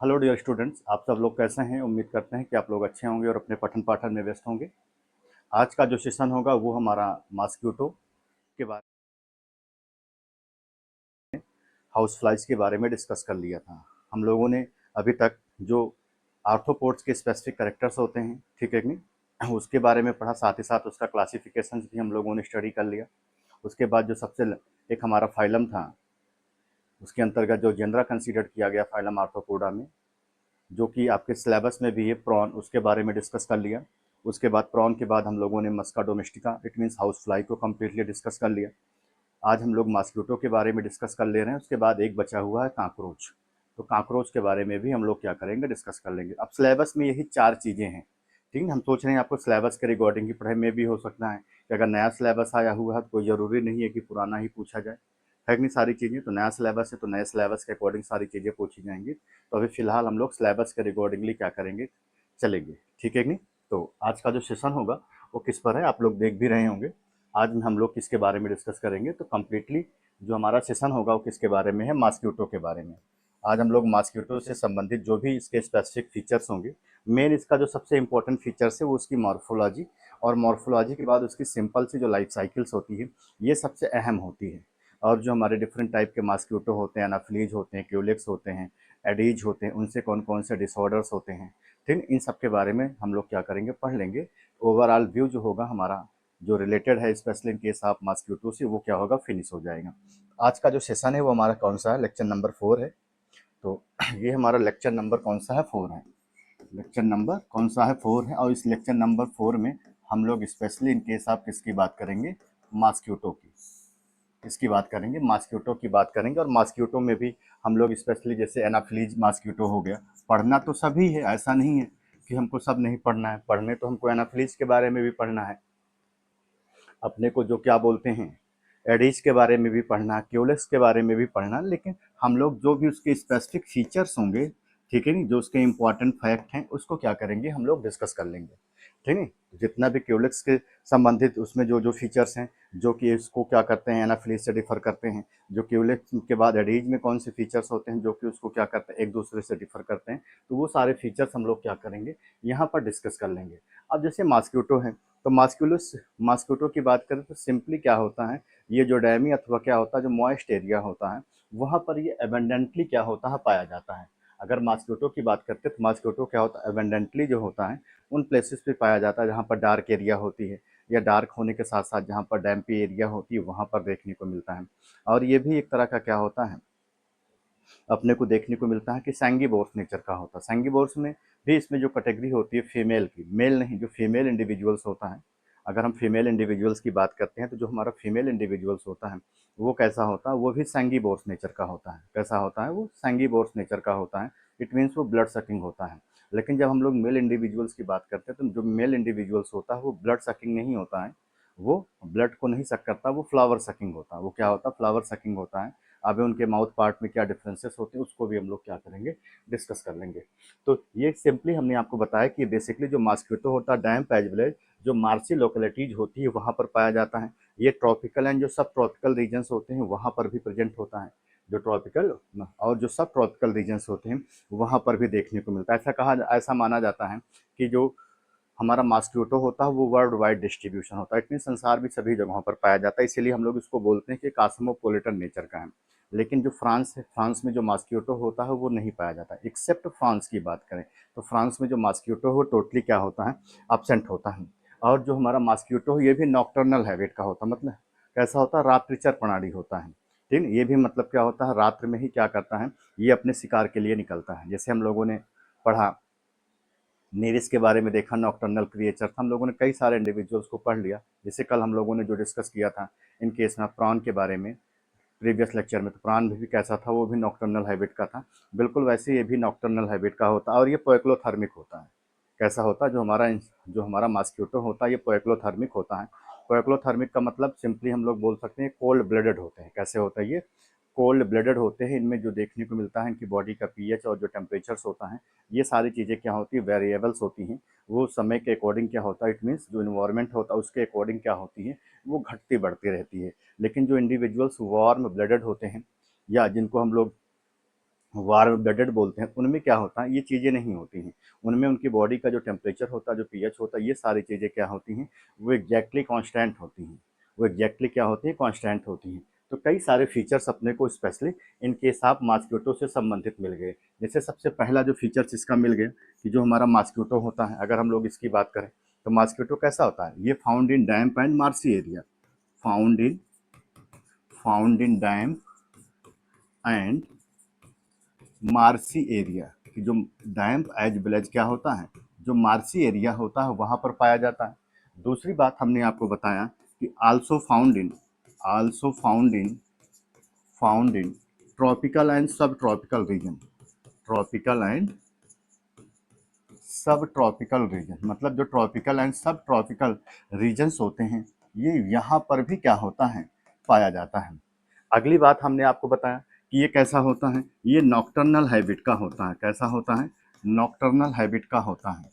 Hello dear students, आप सब लोग कैसे हैं। उम्मीद करते हैं कि आप लोग अच्छे होंगे और अपने पठन पाठन में व्यस्त होंगे। आज का जो सेशन होगा वो हमारा मॉस्क्यूटो के बारे हाउस फ्लाइज के बारे में डिस्कस कर लिया था। हम लोगों ने अभी तक जो आर्थ्रोपोड्स के स्पेसिफिक कैरेक्टर्स होते हैं, ठीक है कि नहीं, उसके बारे में पढ़ा। साथ ही साथ उसका क्लासिफिकेशन भी हम लोगों ने स्टडी कर लिया। उसके बाद जो एक हमारा फाइलम था, उसके अंतर्गत जो जेनरा कंसीडर किया गया फाइलम आर्थ्रोपोडा में, जो कि आपके सिलेबस में भी है, प्रॉन, उसके बारे में डिस्कस कर लिया। उसके बाद प्रॉन के बाद हम लोगों ने मस्का डोमेस्टिका, इट मीन्स हाउस फ्लाई को कम्प्लीटली डिस्कस कर लिया। आज हम लोग मॉस्क्यूटो के बारे में डिस्कस कर ले रहे हैं। उसके बाद एक बचा हुआ है काकरोच। तो काकरोच के बारे में भी हम लोग क्या करेंगे, डिस्कस कर लेंगे। अब सिलेबस में यही 4 चीज़ें हैं, ठीक है। हम सोच रहे हैं आपको सिलेबस के रिगार्डिंग की पढ़ाई में भी हो सकता है कि अगर नया सिलेबस आया हुआ है तो कोई ज़रूरी नहीं है कि पुराना ही पूछा जाए, है कि नहीं। सारी चीज़ें तो नया सिलेबस है तो नए सिलेबस के अकॉर्डिंग सारी चीज़ें पूछी जाएंगी। तो अभी फ़िलहाल हम लोग सिलेबस के रिगार्डिंगली क्या करेंगे, चलेंगे, ठीक है कि नहीं। तो आज का जो सेशन होगा वो किस पर है, आप लोग देख भी रहे होंगे। आज हम लोग किसके बारे में डिस्कस करेंगे, तो कम्प्लीटली जो हमारा सेशन होगा वो किसके बारे में है, मॉस्क्यूटो के बारे में। आज हम लोग मॉस्क्यूटो से संबंधित जो भी इसके स्पेसिफिक फीचर्स होंगे, मेन इसका जो सबसे इंपॉर्टेंट फीचर्स है वो उसकी मॉर्फोलॉजी, और मॉर्फोलॉजी के बाद उसकी सिंपल सी जो लाइफ साइकिल्स होती है, ये सबसे अहम होती है। और जो हमारे डिफरेंट टाइप के मॉस्क्यूटो होते हैं, एनाफिलीज होते हैं, क्यूलेक्स होते हैं, एडीज होते हैं, उनसे कौन कौन से डिसऑर्डर्स होते हैं, ठीक, इन सब के बारे में हम लोग क्या करेंगे, पढ़ लेंगे। ओवरऑल व्यू जो होगा हमारा, जो रिलेटेड है specially in case of mosquito से, वो क्या होगा, फिनिश हो जाएगा। आज का जो सेशन है वो हमारा कौन सा है, लेक्चर नंबर 4 है। तो ये हमारा लेक्चर नंबर कौन सा है, 4 है। लेक्चर नंबर कौन सा है, 4 है। और इस लेक्चर नंबर 4 में हम लोग स्पेशली इन केस ऑफ किसकी बात करेंगे, मॉस्क्यूटो की। इसकी बात करेंगे, मॉस्क्यूटो की बात करेंगे। और मॉस्क्यूटो में भी हम लोग स्पेशली जैसे एनाफिलीज मॉस्क्यूटो हो गया, पढ़ना तो सभी है, ऐसा नहीं है कि हमको सब नहीं पढ़ना है। पढ़ने तो हमको एनाफिलीज के बारे में भी पढ़ना है, अपने को जो क्या बोलते हैं, एडिस के बारे में भी पढ़ना, क्यूलेक्स के बारे में भी पढ़ना। लेकिन हम लोग जो भी उसके स्पेसिफिक फीचर्स होंगे, ठीक है नहीं, जो उसके इंपॉर्टेंट फैक्ट हैं, उसको क्या करेंगे, हम लोग डिस्कस कर लेंगे, ठीक है। जितना भी क्यूलेक्स के संबंधित उसमें जो जो फीचर्स हैं, जो कि इसको क्या करते हैं, एनाफिलीज से डिफर करते हैं, जो क्यूलेक्स के बाद एडीज में कौन से फीचर्स होते हैं जो कि उसको क्या करते हैं, एक दूसरे से डिफर करते हैं, तो वो सारे फीचर्स हम लोग क्या करेंगे, यहाँ पर डिस्कस कर लेंगे। अब जैसे मॉस्क्यूटो है, तो मॉस्क्यूटो की बात करें तो सिंपली क्या होता है, ये जो डैमी अथवा क्या होता है, जो मॉइस्ट एरिया होता है, वहाँ पर ये एबेंडेंटली क्या होता है, पाया जाता है। अगर मॉस्क्यूटो की बात करते हैं तो मॉस्क्यूटो क्या होता है, एबेंडेंटली जो होता है उन प्लेसेस पे पाया जाता है जहाँ पर डार्क एरिया होती है, या डार्क होने के साथ साथ जहाँ पर डैम्पी एरिया होती है वहाँ पर देखने को मिलता है। और ये भी एक तरह का क्या होता है, अपने को देखने को मिलता है कि सैंगीबोर्स नेचर का होता है। सैंगीबोर्स में भी इसमें जो कैटेगरी होती है फीमेल की, मेल नहीं, जो फीमेल इंडिविजुअल्स होता है। अगर हम फीमेल इंडिविजुअल्स की बात करते हैं तो जो हमारा फीमेल इंडिविजुअल्स होता है वो कैसा होता है, वो भी सैंगीबोर्स नेचर का होता है। कैसा होता है, वो सैंगीबोर्स नेचर का होता है। इट मीन्स वो ब्लड सकिंग होता है। लेकिन जब हम लोग मेल इंडिविजुअल्स की बात करते हैं तो जो मेल इंडिविजुअल्स होता है वो ब्लड सकिंग नहीं होता है, वो ब्लड को नहीं सक करता, वो फ्लावर सकिंग होता है। वो क्या होता है, फ्लावर सकिंग होता है। अभी उनके माउथ पार्ट में क्या डिफरेंसेस होते हैं उसको भी हम लोग क्या करेंगे, डिस्कस कर लेंगे। तो ये सिंपली हमने आपको बताया कि बेसिकली जो मॉस्क्यूटो होता है, डैम पैजविलेज, जो मार्सी लोकेलिटीज होती है वहाँ पर पाया जाता है। ये ट्रॉपिकल एंड जो सब ट्रॉपिकल रीजन्स होते हैं वहाँ पर भी प्रेजेंट होता है। जो ट्रॉपिकल और जो सब ट्रॉपिकल रीजन्स होते हैं वहाँ पर भी देखने को मिलता है। ऐसा माना जाता है कि जो हमारा मॉस्क्यूटो होता है वो वर्ल्ड वाइड डिस्ट्रीब्यूशन होता है। इतनी संसार भी सभी जगहों पर पाया जाता है, इसीलिए हम लोग इसको बोलते हैं कि कास्मोपोलिटन नेचर का है। लेकिन जो फ्रांस है, फ्रांस में जो मॉस्क्यूटो होता है वो नहीं पाया जाता, एक्सेप्ट फ्रांस की बात करें तो फ्रांस में जो मॉस्क्यूटो हो टोटली क्या होता है, absent होता है। और जो हमारा मॉस्क्यूटो है ये भी नॉक्टर्नल हैबिट का होता है, मतलब कैसा होता है, रात्रिचर प्रणाली होता है, ठीक है। ये भी मतलब क्या होता है, रात्र में ही क्या करता है, ये अपने शिकार के लिए निकलता है। जैसे हम लोगों ने पढ़ा, नेरिस के बारे में देखा, नॉक्टर्नल क्रिएचर था, हम लोगों ने कई सारे इंडिविजुअल्स को पढ़ लिया। जैसे कल हम लोगों ने जो डिस्कस किया था इन केस में प्रॉन के बारे में, प्रीवियस लेक्चर में, तो प्रॉन भी कैसा था, वो भी नॉक्टर्नल हैबिट का था। बिल्कुल वैसे ये भी नॉक्टर्नल हैबिट का होता है और ये पोइक्लोथर्मिक होता है। कैसा होता है, जो हमारा मॉस्क्यूटो होता है ये पोइक्लोथर्मिक होता है। पोइक्लोथर्मिक का मतलब सिंपली हम लोग बोल सकते हैं कोल्ड ब्लडेड होते हैं। कैसे होता है, ये कोल्ड ब्लडेड होते हैं। इनमें जो देखने को मिलता है इनकी बॉडी का पीएच और जो टेम्परेचर्स होता है, ये सारी चीज़ें क्या होती है, वेरिएबल्स होती हैं। वो समय के अकॉर्डिंग क्या होता है, इट मीन्स जो इन्वायरमेंट होता है उसके अकॉर्डिंग क्या होती है, वो घटती बढ़ती रहती है। लेकिन जो इंडिविजुअल्स वार्म ब्लडेड होते हैं, या जिनको हम लोग वार्म ब्लडेड बोलते हैं, उनमें क्या होता है, ये चीज़ें नहीं होती हैं। उनमें उनकी बॉडी का जो टेम्परेचर होता है, जो पीएच होता है, ये सारी चीज़ें क्या होती हैं, वो एग्जैक्टली कांस्टेंट होती हैं। वो एग्जैक्टली क्या होती हैं, कांस्टेंट होती हैं। तो कई सारे फीचर्स अपने को specially in case of mosquito से संबंधित मिल गए। जैसे सबसे पहला जो फीचर्स इसका मिल गया कि जो हमारा मॉस्किटो होता है, अगर हम लोग इसकी बात करें तो मॉस्किटो कैसा होता है, ये found in damp and marshy area, found in found in damp and marshy area, कि जो डैम्प एज विलेज क्या होता है, जो मार्सी एरिया होता है वहाँ पर पाया जाता है। दूसरी बात हमने आपको बताया कि also found in tropical and सब ट्रॉपिकल रीजन, ट्रॉपिकल एंड सब ट्रॉपिकल रीजन, मतलब जो ट्रॉपिकल एंड सब ट्रॉपिकल रीजन्स होते हैं, ये यहाँ पर भी क्या होता है, पाया जाता है। अगली बात हमने आपको बताया कि ये कैसा होता है, ये नॉकटर्नल हैबिट का होता है। कैसा होता है, नॉकटर्नल हैबिट का होता है।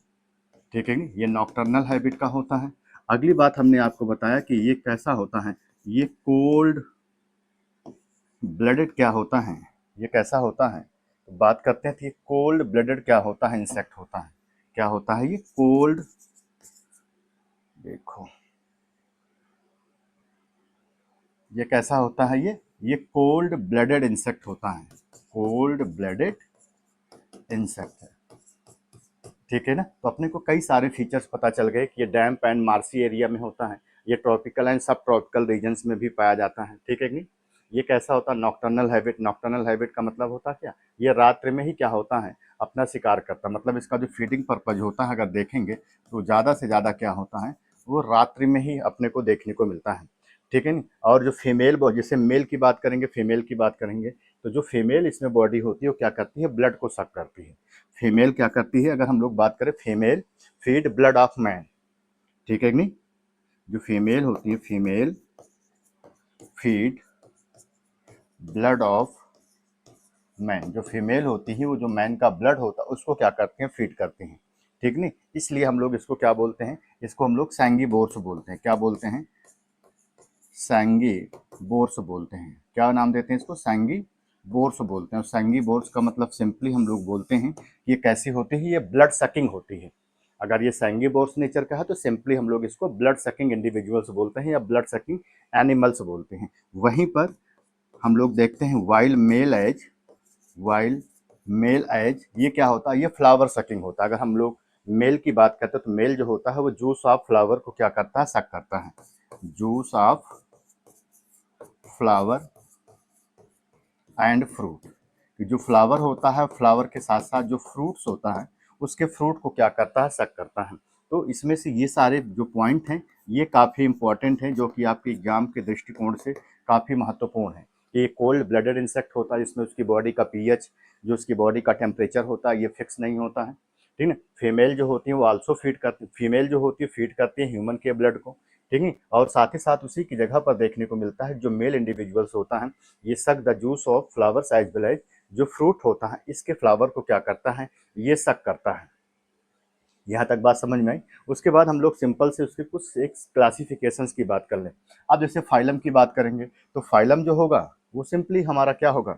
ठीक है, ये नॉकटर्नल हैबिट का होता है। अगली बात हमने आपको बताया कि ये कैसा होता है, ये कोल्ड ब्लडेड क्या होता है, ये कैसा होता है। तो बात करते हैं कि कोल्ड ब्लडेड क्या होता है, इंसेक्ट होता है। क्या होता है ये कोल्ड, देखो ये कैसा होता है, ये कोल्ड ब्लडेड इंसेक्ट होता है, कोल्ड ब्लडेड इंसेक्ट है। ठीक है ना, तो अपने को कई सारे फीचर्स पता चल गए कि ये डैम्प एंड मार्सी एरिया में होता है, ये ट्रॉपिकल एंड सब ट्रॉपिकल रीजन्स में भी पाया जाता है। ठीक है कि नहीं, ये कैसा होता है, नॉकटर्नल हैबिट। नॉकटर्नल हैबिट का मतलब होता है क्या, ये रात्रि में ही क्या होता है, अपना शिकार करता है। मतलब इसका जो फीडिंग पर्पज होता है, अगर देखेंगे तो ज़्यादा से ज़्यादा क्या होता है, वो रात्रि में ही अपने को देखने को मिलता है। ठीक है नहीं, और जो फीमेल, जैसे मेल की बात करेंगे, फीमेल की बात करेंगे, तो जो फीमेल इसमें बॉडी होती है वो क्या करती है, ब्लड को सक करती है। फीमेल क्या करती है, अगर हम लोग बात करें, female feed blood of man. ठीक है कि नहीं, जो फीमेल होती है, female feed blood of man, जो फीमेल होती है वो जो मैन का ब्लड होता है उसको क्या करते हैं, फीड करते हैं। ठीक नहीं, इसलिए हम लोग इसको क्या बोलते हैं, इसको हम लोग सैंगी बोर्स बोलते हैं। क्या बोलते हैं, सैंगी बोर्स बोलते हैं। क्या नाम देते हैं इसको, सैंगी बोर्स बोलते हैं। और सैंगी बोर्स का मतलब सिंपली हम लोग बोलते हैं कि ये कैसी होती है, ये ब्लड सकिंग होती है। अगर ये सैंगी बोर्स नेचर का है तो सिंपली हम लोग इसको ब्लड सकिंग इंडिविजुअल्स बोलते हैं या ब्लड सकिंग एनिमल्स बोलते हैं। वहीं पर हम लोग देखते हैं वाइल्ड मेल एज, ये क्या होता है, ये फ्लावर सकिंग होता है। अगर हम लोग मेल की बात करते हैं तो मेल जो होता है वो जूस ऑफ फ्लावर को क्या करता है, सक करता है। Juice of flower and fruit, कि जो फ्लावर होता है, फ्लावर के साथ साथ जो फ्रूट्स होता है उसके फ्रूट को क्या करता है, सक करता है। तो इसमें से ये सारे जो पॉइंट हैं ये काफ़ी इंपॉर्टेंट हैं, जो कि आपके एग्जाम के दृष्टिकोण से काफ़ी महत्वपूर्ण है। ये कोल्ड ब्लडेड इंसेक्ट होता है, जिसमें उसकी बॉडी का पीएच, जो उसकी बॉडी का टेम्परेचर होता है, ये फिक्स नहीं होता है। ठीक है, फीमेल जो होती है वो आल्सो फीड करती, फीमेल जो होती है फीड करती है ह्यूमन के ब्लड को। ठीक है, और साथ ही साथ उसी की जगह पर देखने को मिलता है जो मेल इंडिविजुअल्स होता है, ये suck the juice of flowers as well as, जो फ्रूट होता है इसके फ्लावर को क्या करता है, ये सक करता है। यहाँ तक बात समझ में आई। उसके बाद हम लोग सिंपल से उसके कुछ एक क्लासिफिकेशंस की बात कर लें। अब जैसे फाइलम की बात करेंगे तो फाइलम जो होगा वो सिंपली हमारा क्या होगा,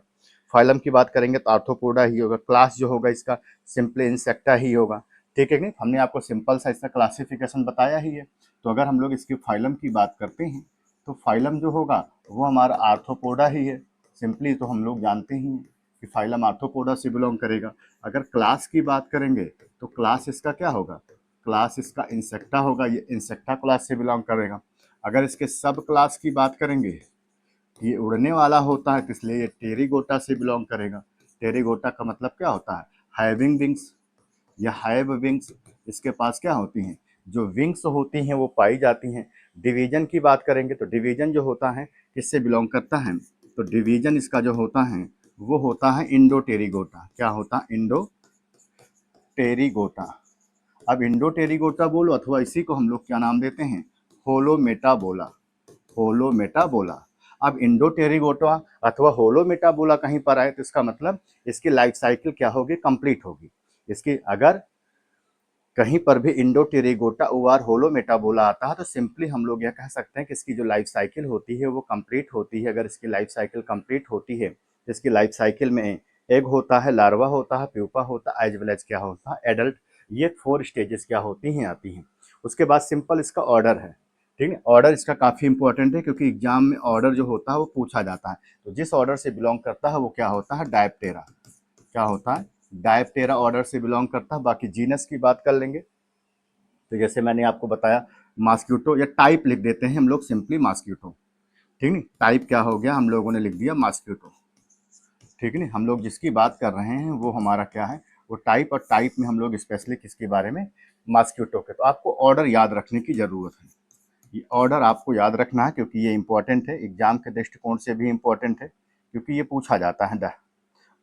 फाइलम की बात करेंगे तो आर्थ्रोपोडा ही होगा। क्लास जो होगा इसका सिंपली इंसेक्टा ही होगा। ठीक है, नहीं हमने आपको सिंपल सा इसका क्लासिफिकेशन बताया ही है। तो अगर हम लोग इसकी फाइलम की बात करते हैं तो फाइलम जो होगा वो हमारा आर्थ्रोपोडा ही है। सिंपली तो हम लोग जानते ही हैं कि फाइलम आर्थ्रोपोडा से बिलोंग करेगा। अगर क्लास की बात करेंगे तो क्लास इसका क्या होगा, क्लास इसका इंसेक्टा होगा, ये इंसेक्टा क्लास से बिलोंग करेगा। अगर इसके सब क्लास की बात करेंगे, ये उड़ने वाला होता है तो इसलिए ये टेरिगोटा से बिलोंग करेगा। टेरिगोटा का मतलब क्या होता है, हैविंग विंग्स या हैव विंग्स। इसके पास क्या होती हैं, जो विंग्स होती हैं वो पाई जाती हैं। डिवीजन की बात करेंगे तो डिवीजन जो होता है किससे बिलोंग करता है, तो डिवीजन इसका जो होता है वो होता है इंडो टेरिगोटा। क्या होता है, इंडो टेरिगोटा। अब इंडो टेरिगोटा बोलो अथवा इसी को हम लोग क्या नाम देते हैं, होलोमेटाबोला, होलोमेटाबोला। अब इंडो टेरिगोटा अथवा होलोमेटाबोला कहीं पर आए तो इसका मतलब इसकी लाइफ साइकिल क्या होगी, कंप्लीट होगी। इसकी अगर कहीं पर भी इंडो टेरिगोटा ओवर होलोमेटाबोला आता है तो सिंपली हम लोग यह कह सकते हैं कि इसकी जो लाइफ साइकिल होती है वो कंप्लीट होती है। अगर इसकी लाइफ साइकिल कंप्लीट होती है तो इसकी लाइफ साइकिल में एग होता है, लार्वा होता है, प्यूपा होता है, एज वेल एज क्या होता है, एडल्ट। ये 4 स्टेजेस क्या होती हैं, आती हैं। उसके बाद सिंपल इसका ऑर्डर है, ठीक है। ऑर्डर इसका काफ़ी इंपॉर्टेंट है क्योंकि एग्जाम में ऑर्डर जो होता है वो पूछा जाता है। तो जिस ऑर्डर से बिलोंग करता है वो क्या होता है, डायप्टेरा। क्या होता है, डायप्टेरा ऑर्डर से बिलोंग करता है। बाकी जीनस की बात कर लेंगे, तो जैसे मैंने आपको बताया मॉस्क्यूटो, या टाइप लिख देते हैं हम लोग सिंपली मॉस्क्यूटो, ठीक है। टाइप क्या हो गया, हम लोगों ने लिख दिया मॉस्क्यूटो, ठीक है ना। हम लोग जिसकी बात कर रहे हैं वो हमारा क्या है, वो टाइप, और टाइप में हम लोग स्पेशली किसके बारे में, मॉस्क्यूटो के। तो आपको ऑर्डर याद रखने की ज़रूरत है, ये ऑर्डर आपको याद रखना है क्योंकि ये इंपॉर्टेंट है, एग्जाम के दृष्टिकोण से भी इंपॉर्टेंट है, क्योंकि ये पूछा जाता है,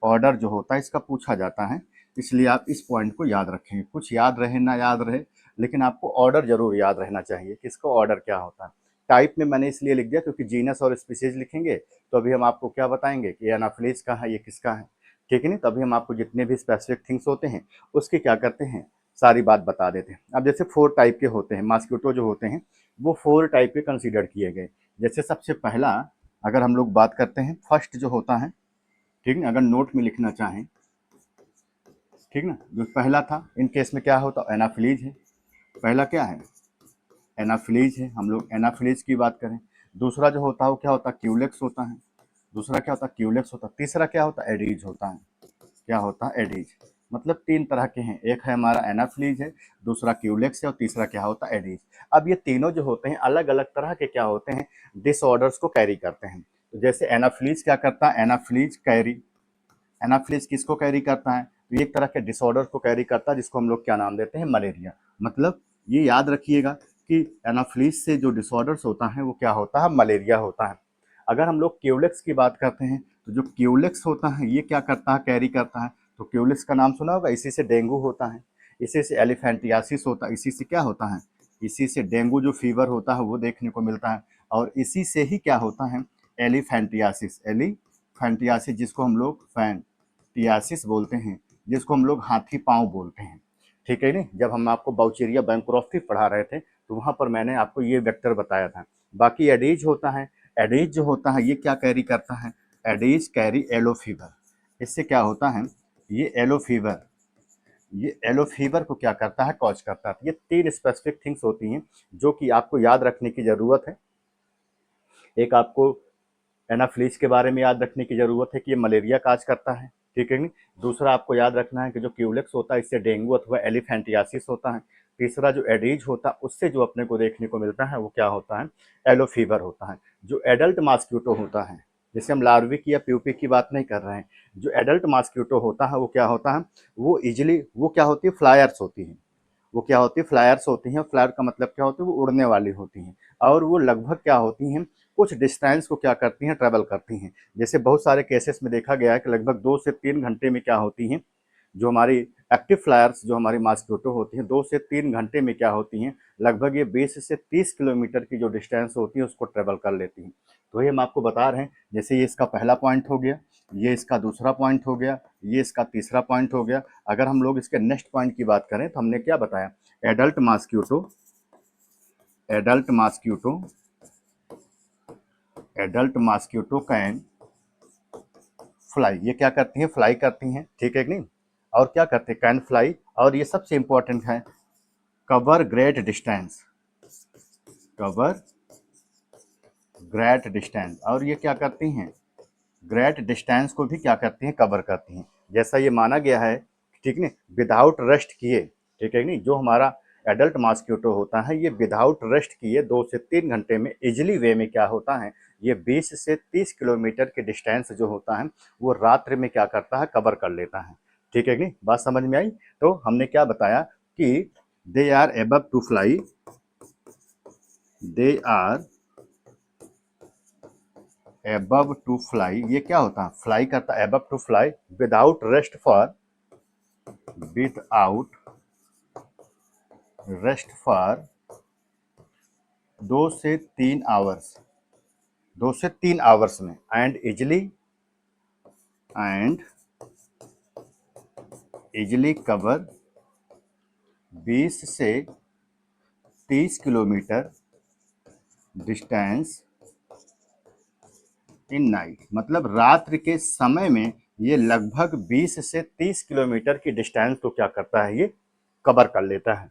ऑर्डर जो होता है इसका पूछा जाता है। इसलिए आप इस पॉइंट को याद रखें, कुछ याद रहे ना याद रहे, लेकिन आपको ऑर्डर जरूर याद रहना चाहिए, किसका ऑर्डर क्या होता है। टाइप में मैंने इसलिए लिख दिया क्योंकि जीनस और स्पीसीज लिखेंगे तो अभी हम आपको क्या बताएंगे कि एनाफिलीज का है, ये किसका है, ठीक है नहीं। तभी हम आपको जितने भी स्पेसिफिक थिंग्स होते हैं उसकी क्या करते हैं, सारी बात बता देते हैं। अब जैसे 4 टाइप के होते हैं मॉस्क्यूटो जो होते हैं, वो 4 टाइप के कंसीडर किए गए। जैसे सबसे पहला अगर हम लोग बात करते हैं, फर्स्ट जो होता है, ठीक है, अगर नोट में लिखना चाहें, ठीक ना, जो पहला था इन केस में क्या होता, एनाफिलीज है। पहला क्या है, एनाफिलीज है, हम लोग एनाफिलीज की बात करें। दूसरा जो होता है वो क्या होता है, क्यूलेक्स होता है। दूसरा क्या होता है, क्यूलेक्स होता है। तीसरा क्या होता है, एडीज होता है। क्या होता है, एडीज। मतलब 3 तरह के हैं, एक है हमारा एनाफिलीज है, दूसरा क्यूलेक्स है, और तीसरा क्या होता है, एडीज। अब ये तीनों जो होते हैं अलग अलग तरह के क्या होते हैं, डिसऑर्डर्स को कैरी करते हैं। तो जैसे एनाफिलीज क्या करता है, एनाफिलीज कैरी, एनाफिलीज किसको कैरी करता है, तो ये एक तरह के डिसऑर्डर को कैरी करता है जिसको हम लोग क्या नाम देते हैं, मलेरिया। मतलब ये याद रखिएगा कि एनाफिलीज से जो डिसऑर्डर्स होता है वो क्या होता है, मलेरिया होता है। अगर हम लोग क्यूलेक्स की बात करते हैं, तो जो क्यूलेक्स होता है ये क्या करता है, कैरी करता है। तो क्यूलेक्स का नाम सुना होगा, इसी से डेंगू होता है, इसी से एलिफेंटियासिस होता है, इसी से क्या होता है, इसी से डेंगू जो फीवर होता है वो देखने को मिलता है। और इसी से ही क्या होता है, एलिफेंटियासिस, एलिफेंटियासिस जिसको हम लोग फैन टियासिस बोलते हैं, जिसको हम लोग हाथी पाँव बोलते हैं, ठीक है नहीं। जब हम आपको बाउचेरिया बैंक्रोफ्टी पढ़ा रहे थे तो वहाँ पर मैंने आपको ये वेक्टर बताया था। बाकी एडीज होता है, एडीज जो होता है ये क्या कैरी करता है, एडीज कैरी येलो फीवर। इससे क्या होता है, ये येलो फीवर, ये येलो फीवर को क्या करता है, कॉज करता है। ये 3 स्पेसिफिक थिंग्स होती हैं जो कि आपको याद रखने की ज़रूरत है। एक आपको एनाफ्लीज के बारे में याद रखने की ज़रूरत है कि ये मलेरिया काज करता है, ठीक है नहीं। दूसरा आपको याद रखना है कि जो क्यूलेक्स होता है इससे डेंगू अथवा एलिफेंटियासिस होता है। तीसरा जो एडीज होता है उससे जो अपने को देखने को मिलता है वो क्या होता है, एलो फीवर होता है। जो एडल्ट मॉस्क्यूटो होता है, जैसे हम लार्वी की या प्यूपी की बात नहीं कर रहे हैं, जो एडल्ट मॉस्क्यूटो होता है वो क्या होता है, वो इजिली, वो क्या होती है, फ्लायर्स होती हैं। वो क्या होती है, फ्लायर्स होती हैं। फ्लायर का मतलब क्या होता है, वो उड़ने वाली होती हैं। और वो लगभग क्या होती हैं, कुछ डिस्टेंस को क्या करती हैं, ट्रेवल करती हैं। जैसे बहुत सारे केसेस में देखा गया है कि लगभग 2 से 3 घंटे में क्या होती हैं, जो हमारी एक्टिव फ्लायर्स जो हमारी मॉस्क्यूटो होती हैं 2 से 3 घंटे में क्या होती हैं, लगभग ये 20 से 30 किलोमीटर की जो डिस्टेंस होती है उसको ट्रेवल कर लेती हैं। तो ये हम आपको बता रहे हैं, जैसे ये इसका पहला पॉइंट हो गया, ये इसका दूसरा पॉइंट हो गया, ये इसका तीसरा पॉइंट हो गया। अगर हम लोग इसके नेक्स्ट पॉइंट की बात करें तो हमने क्या बताया, adult mosquito, adult mosquito, adult mosquito can fly, ये क्या करती हैं, फ्लाई करती हैं, ठीक है कि नहीं। और क्या करते हैं, कैन फ्लाई। और ये सबसे इंपॉर्टेंट है, cover great distance, cover great distance. और ये क्या करती हैं, ग्रेट डिस्टेंस को भी क्या करती हैं, कवर करती हैं। जैसा ये माना गया है, ठीक नहीं, विदाउट रेस्ट किए, ठीक है नहीं। जो हमारा एडल्ट मॉस्क्यूटो होता है ये विदाउट रेस्ट किए 2 से 3 घंटे में इजिली वे में क्या होता है, ये 20 से 30 किलोमीटर के डिस्टेंस जो होता है वो रात्रि में क्या करता है, कवर कर लेता है, ठीक है नहीं। बात समझ में आई। तो हमने क्या बताया कि they are able to fly, they are able to fly, ये क्या होता है, फ्लाई करता है, able to fly, without rest for, without rest for 2 से 3 आवर्स, 2 से 3 आवर्स में, and easily, and easily cover 20 से 30 किलोमीटर डिस्टेंस इन नाइट। मतलब रात्रि के समय में ये लगभग 20 से 30 किलोमीटर की डिस्टेंस को क्या करता है, ये कवर कर लेता है।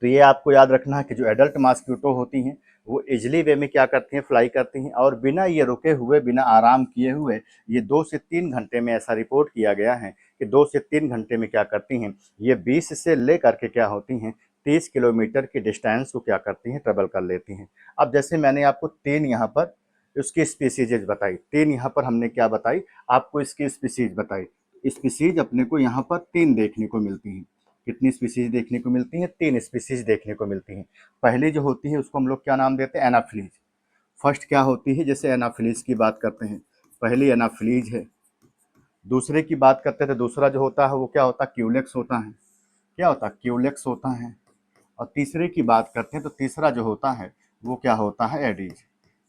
तो ये आपको याद रखना है कि जो एडल्ट मॉस्क्विटो होती हैं वो इजली वे में क्या करती हैं, फ्लाई करती हैं, और बिना ये रुके हुए, बिना आराम किए हुए, ये 2 से 3 घंटे में ऐसा रिपोर्ट किया गया है कि 2 से 3 घंटे में क्या करती हैं, ये 20 से ले करके क्या होती हैं, 30 किलोमीटर की डिस्टेंस को क्या करती हैं, ट्रेवल कर लेती हैं। अब जैसे मैंने आपको 3 यहाँ पर उसकी स्पीसीजेज बताई, 3 यहाँ पर हमने क्या बताई, आपको इसकी स्पीसीज बताई। स्पीसीज अपने को यहाँ पर 3 देखने को मिलती हैं। कितनी स्पीसीज देखने को मिलती हैं, 3 स्पीसीज देखने को मिलती हैं। पहली जो होती है उसको हम लोग क्या नाम देते हैं, एनाफिलीज। फर्स्ट क्या होती है, जैसे एनाफिलीज की बात करते हैं, पहली एनाफिलीज है। दूसरे की बात करते हैं तो दूसरा जो होता है वो क्या होता है, क्यूलेक्स होता है। क्या होता है, क्यूलेक्स होता है। और तीसरे की बात करते हैं तो तीसरा जो होता है वो क्या होता है, एडीज।